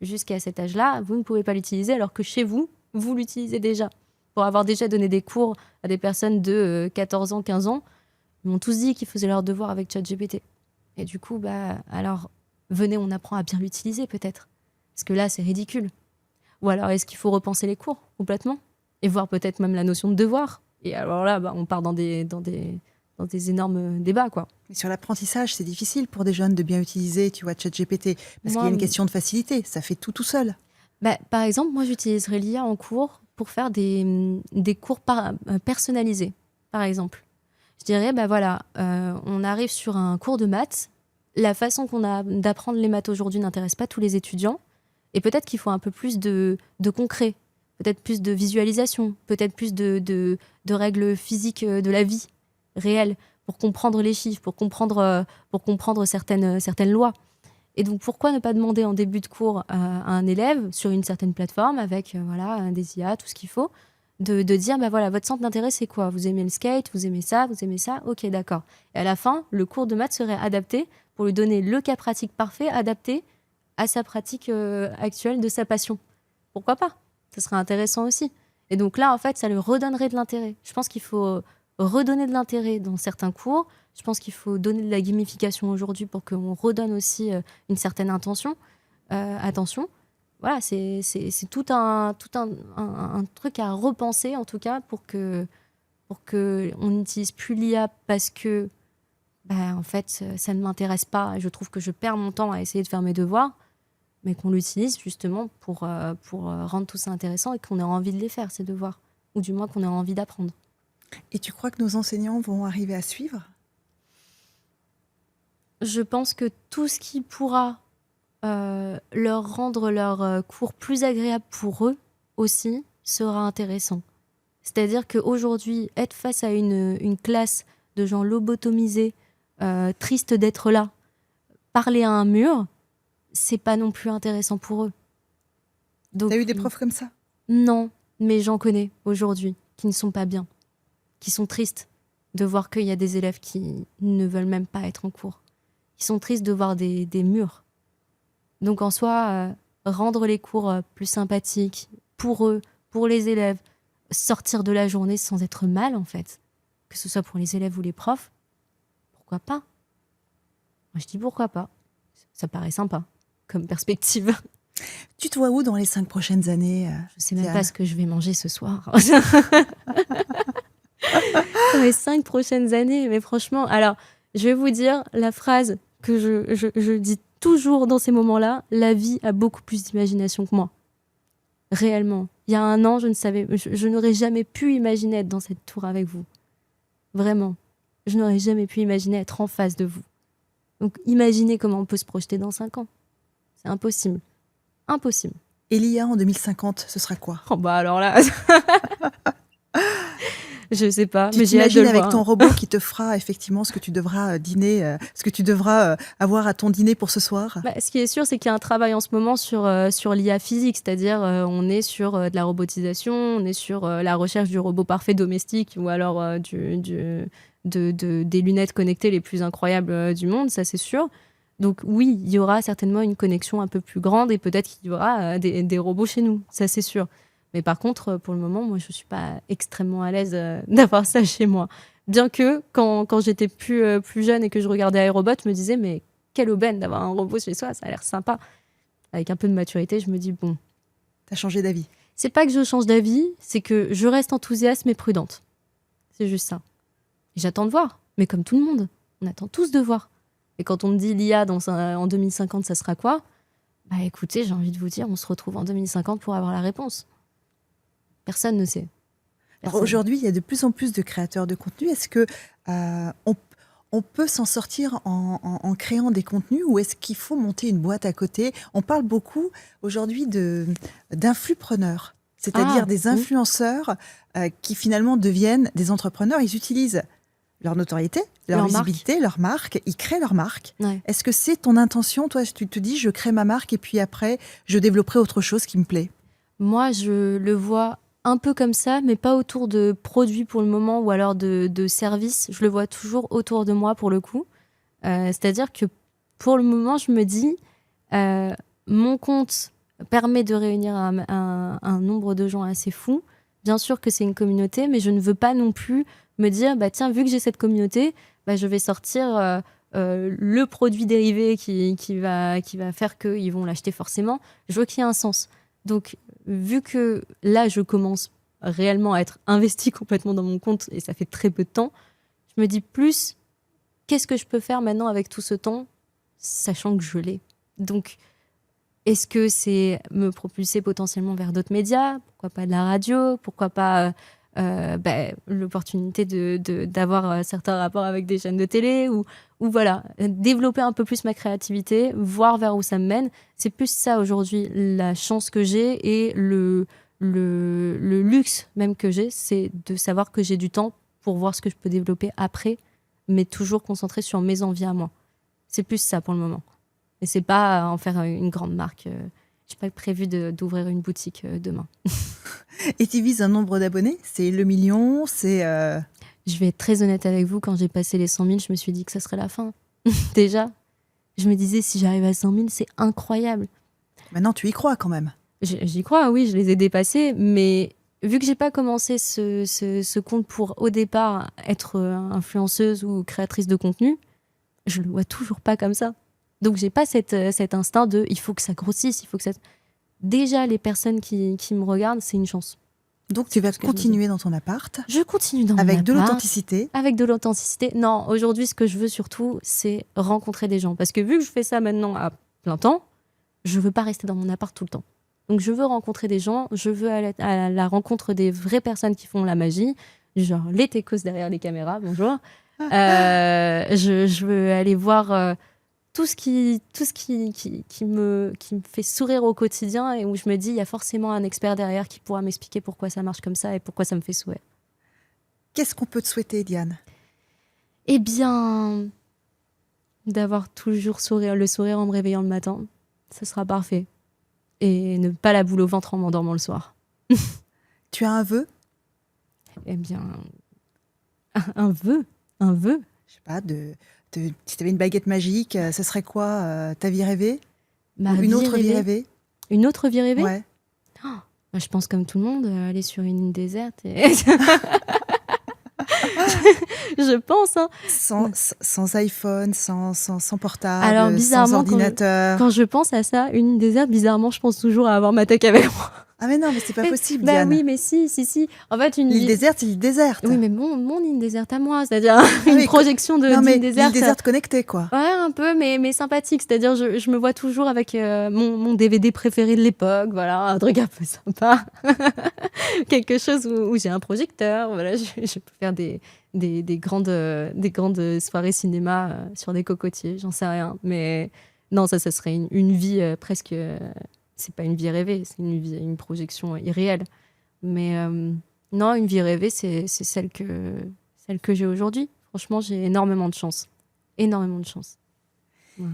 jusqu'à cet âge-là, vous ne pouvez pas l'utiliser, alors que chez vous, vous l'utilisez déjà. Pour avoir déjà donné des cours à des personnes de 14 ans, 15 ans, ils m'ont tous dit qu'ils faisaient leurs devoirs avec ChatGPT. Et du coup, alors, venez, on apprend à bien l'utiliser peut-être. Parce que là, c'est ridicule. Ou alors, est-ce qu'il faut repenser les cours complètement? Et voir peut-être même la notion de devoir. Et alors là, on part dans des énormes débats, quoi. Et sur l'apprentissage, c'est difficile pour des jeunes de bien utiliser, tu vois, ChatGPT, parce qu'il y a une question de facilité, ça fait tout seul. Par exemple, moi, j'utiliserais l'IA en cours pour faire des cours personnalisés, par exemple. Je dirais, on arrive sur un cours de maths, la façon qu'on a d'apprendre les maths aujourd'hui n'intéresse pas tous les étudiants, et peut-être qu'il faut un peu plus de concret, peut-être plus de visualisation, peut-être plus de règles physiques de la vie réelle, pour comprendre les chiffres, pour comprendre certaines lois. Et donc, pourquoi ne pas demander en début de cours à un élève, sur une certaine plateforme, avec des IA, tout ce qu'il faut, de dire, votre centre d'intérêt, c'est quoi? Vous aimez le skate, vous aimez ça, ok, d'accord. Et à la fin, le cours de maths serait adapté pour lui donner le cas pratique parfait, adapté à sa pratique actuelle de sa passion. Pourquoi pas? Ça serait intéressant aussi. Et donc là, en fait, ça lui redonnerait de l'intérêt. Je pense qu'il faut redonner de l'intérêt dans certains cours. Je pense qu'il faut donner de la gamification aujourd'hui pour qu'on redonne aussi une certaine attention. Voilà, c'est tout un truc à repenser, en tout cas, pour que on n'utilise plus l'IA parce que en fait, ça ne m'intéresse pas. Je trouve que je perds mon temps à essayer de faire mes devoirs. mais qu'on l'utilise justement pour rendre tout ça intéressant et qu'on ait envie de les faire, ces devoirs, ou du moins qu'on ait envie d'apprendre. Et tu crois que nos enseignants vont arriver à suivre ? Je pense que tout ce qui pourra leur rendre leur cours plus agréable pour eux aussi sera intéressant. C'est-à-dire qu'aujourd'hui, être face à une classe de gens lobotomisés, tristes d'être là, parler à un mur, c'est pas non plus intéressant pour eux. T'as eu des profs comme ça ? Non, mais j'en connais aujourd'hui qui ne sont pas bien, qui sont tristes de voir qu'il y a des élèves qui ne veulent même pas être en cours, qui sont tristes de voir des murs. Donc en soi, rendre les cours plus sympathiques pour eux, pour les élèves, sortir de la journée sans être mal en fait, que ce soit pour les élèves ou les profs, pourquoi pas ? Moi je dis pourquoi pas, ça paraît sympa comme perspective. Tu te vois où dans les 5 prochaines années ? Je sais même pas ce que je vais manger ce soir. Dans les 5 prochaines années, mais franchement, alors je vais vous dire la phrase que je dis toujours dans ces moments-là, la vie a beaucoup plus d'imagination que moi. Réellement. Il y a un an, je n'aurais jamais pu imaginer être dans cette tour avec vous. Vraiment. Je n'aurais jamais pu imaginer être en face de vous. Donc imaginez comment on peut se projeter dans 5 ans. C'est impossible. Impossible. Et l'IA en 2050, ce sera quoi ? Oh bah alors là... Je sais pas, mais j'ai hâte de t'imagines le avec voir. ton robot qui te fera effectivement ce que tu devras dîner, ce que tu devras avoir à ton dîner pour ce soir ? Bah, ce qui est sûr, c'est qu'il y a un travail en ce moment sur l'IA physique, c'est-à-dire on est sur de la robotisation, on est sur la recherche du robot parfait domestique ou alors des lunettes connectées les plus incroyables du monde, ça c'est sûr. Donc oui, il y aura certainement une connexion un peu plus grande et peut-être qu'il y aura des robots chez nous, ça c'est sûr. Mais par contre, pour le moment, moi, je ne suis pas extrêmement à l'aise d'avoir ça chez moi. Bien que, quand j'étais plus jeune et que je regardais iRobot, je me disais, mais quelle aubaine d'avoir un robot chez soi, ça a l'air sympa. Avec un peu de maturité, je me dis, bon... T'as changé d'avis ? C'est pas que je change d'avis, c'est que je reste enthousiaste mais prudente. C'est juste ça. Et j'attends de voir, mais comme tout le monde, on attend tous de voir. Et quand on me dit l'IA en 2050, ça sera quoi ? Bah écoutez, j'ai envie de vous dire, on se retrouve en 2050 pour avoir la réponse. Personne ne sait. Alors aujourd'hui, il y a de plus en plus de créateurs de contenu. Est-ce que on peut s'en sortir en créant des contenus ou est-ce qu'il faut monter une boîte à côté ? On parle beaucoup aujourd'hui d'influpreneurs, c'est-à-dire des influenceurs qui finalement deviennent des entrepreneurs. Ils utilisent leur notoriété, leur visibilité, leur marque. Ils créent leur marque. Ouais. Est-ce que c'est ton intention ? Toi, tu te dis, je crée ma marque et puis après, je développerai autre chose qui me plaît. Moi, je le vois un peu comme ça, mais pas autour de produits pour le moment ou alors de services. Je le vois toujours autour de moi pour le coup. C'est-à-dire que pour le moment, je me dis, mon compte permet de réunir un nombre de gens assez fou. Bien sûr que c'est une communauté, mais je ne veux pas non plus me dire, bah, tiens, vu que j'ai cette communauté, bah, je vais sortir le produit dérivé qui va faire qu'ils vont l'acheter forcément. Je veux qu'il y ait un sens. Donc, vu que là, je commence réellement à être investie complètement dans mon compte et ça fait très peu de temps, je me dis plus, qu'est-ce que je peux faire maintenant avec tout ce temps, sachant que je l'ai. Donc, est-ce que c'est me propulser potentiellement vers d'autres médias ? Pourquoi pas de la radio ? Pourquoi pas l'opportunité d'avoir certains rapports avec des chaînes de télé ou voilà, développer un peu plus ma créativité, voir vers où ça me mène. C'est plus ça aujourd'hui, la chance que j'ai et le luxe même que j'ai, c'est de savoir que j'ai du temps pour voir ce que je peux développer après, mais toujours concentré sur mes envies à moi. C'est plus ça pour le moment. Et c'est pas en faire une grande marque. J'ai pas prévu d'ouvrir une boutique demain. Et tu vises un nombre d'abonnés ? C'est le million ? Je vais être très honnête avec vous, quand j'ai passé les 100 000, je me suis dit que ça serait la fin. Déjà, je me disais, si j'arrive à 100 000, c'est incroyable. Maintenant, tu y crois quand même. J'y crois, oui, je les ai dépassés, mais vu que j'ai pas commencé ce compte pour, au départ, être influenceuse ou créatrice de contenu, je le vois toujours pas comme ça. Donc, j'ai pas cet instinct de « il faut que ça grossisse », il faut que ça... Déjà, les personnes qui me regardent, c'est une chance. Donc, tu vas continuer dans ton appart. Je continue dans mon appart. Avec de l'authenticité. Avec de l'authenticité. Non, aujourd'hui, ce que je veux surtout, c'est rencontrer des gens. Parce que vu que je fais ça maintenant à plein temps, je veux pas rester dans mon appart tout le temps. Donc je veux rencontrer des gens, je veux aller à la rencontre des vraies personnes qui font la magie, genre les techos derrière les caméras, bonjour. Je veux aller voir tout ce qui me fait sourire au quotidien et où je me dis, il y a forcément un expert derrière qui pourra m'expliquer pourquoi ça marche comme ça et pourquoi ça me fait sourire. Qu'est-ce qu'on peut te souhaiter, Diane ? Eh bien, d'avoir toujours le sourire en me réveillant le matin, ce sera parfait. Et ne pas la boule au ventre en m'endormant le soir. Tu as un vœu ? Eh bien, un vœu. Je sais pas, si tu avais une baguette magique, ce serait quoi ta vie rêvée ? Une autre vie rêvée ? Une autre vie rêvée ? Ouais. Bah, je pense comme tout le monde, aller sur une île déserte. Et... je pense. Hein. Sans iPhone, sans portable, alors, bizarrement, sans ordinateur. Quand je pense à ça, une île déserte, bizarrement, je pense toujours à avoir ma tech avec moi. Ah mais non, mais c'est pas possible, Diane. Oui, mais si. En fait, l'île déserte, c'est l'île déserte. Oui, mais mon île déserte à moi, c'est-à-dire une projection d'île déserte. L'île déserte connectée, quoi. Ouais, un peu, mais sympathique. C'est-à-dire, je me vois toujours avec mon DVD préféré de l'époque, voilà, un truc un peu sympa. Quelque chose où j'ai un projecteur, voilà, je peux faire des grandes soirées cinéma sur des cocotiers, j'en sais rien. Mais non, ça serait une vie presque... c'est pas une vie rêvée, c'est une projection irréelle. Mais non, une vie rêvée, c'est celle que j'ai aujourd'hui. Franchement, j'ai énormément de chance. Énormément de chance. Ouais.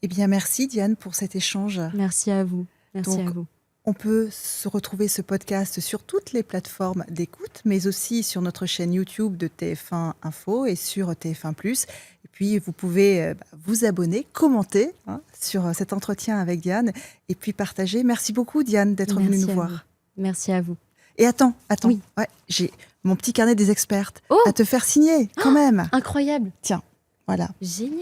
Eh bien, merci Diane pour cet échange. Merci à vous. Merci à vous. On peut se retrouver ce podcast sur toutes les plateformes d'écoute, mais aussi sur notre chaîne YouTube de TF1 Info et sur TF1+. Et puis, vous pouvez vous abonner, commenter sur cet entretien avec Diane et puis partager. Merci beaucoup, Diane, d'être venue nous voir. Merci à vous. Et attends. Oui. Ouais, j'ai mon petit carnet des expertes à te faire signer, quand même. Incroyable. Tiens, voilà. Génial.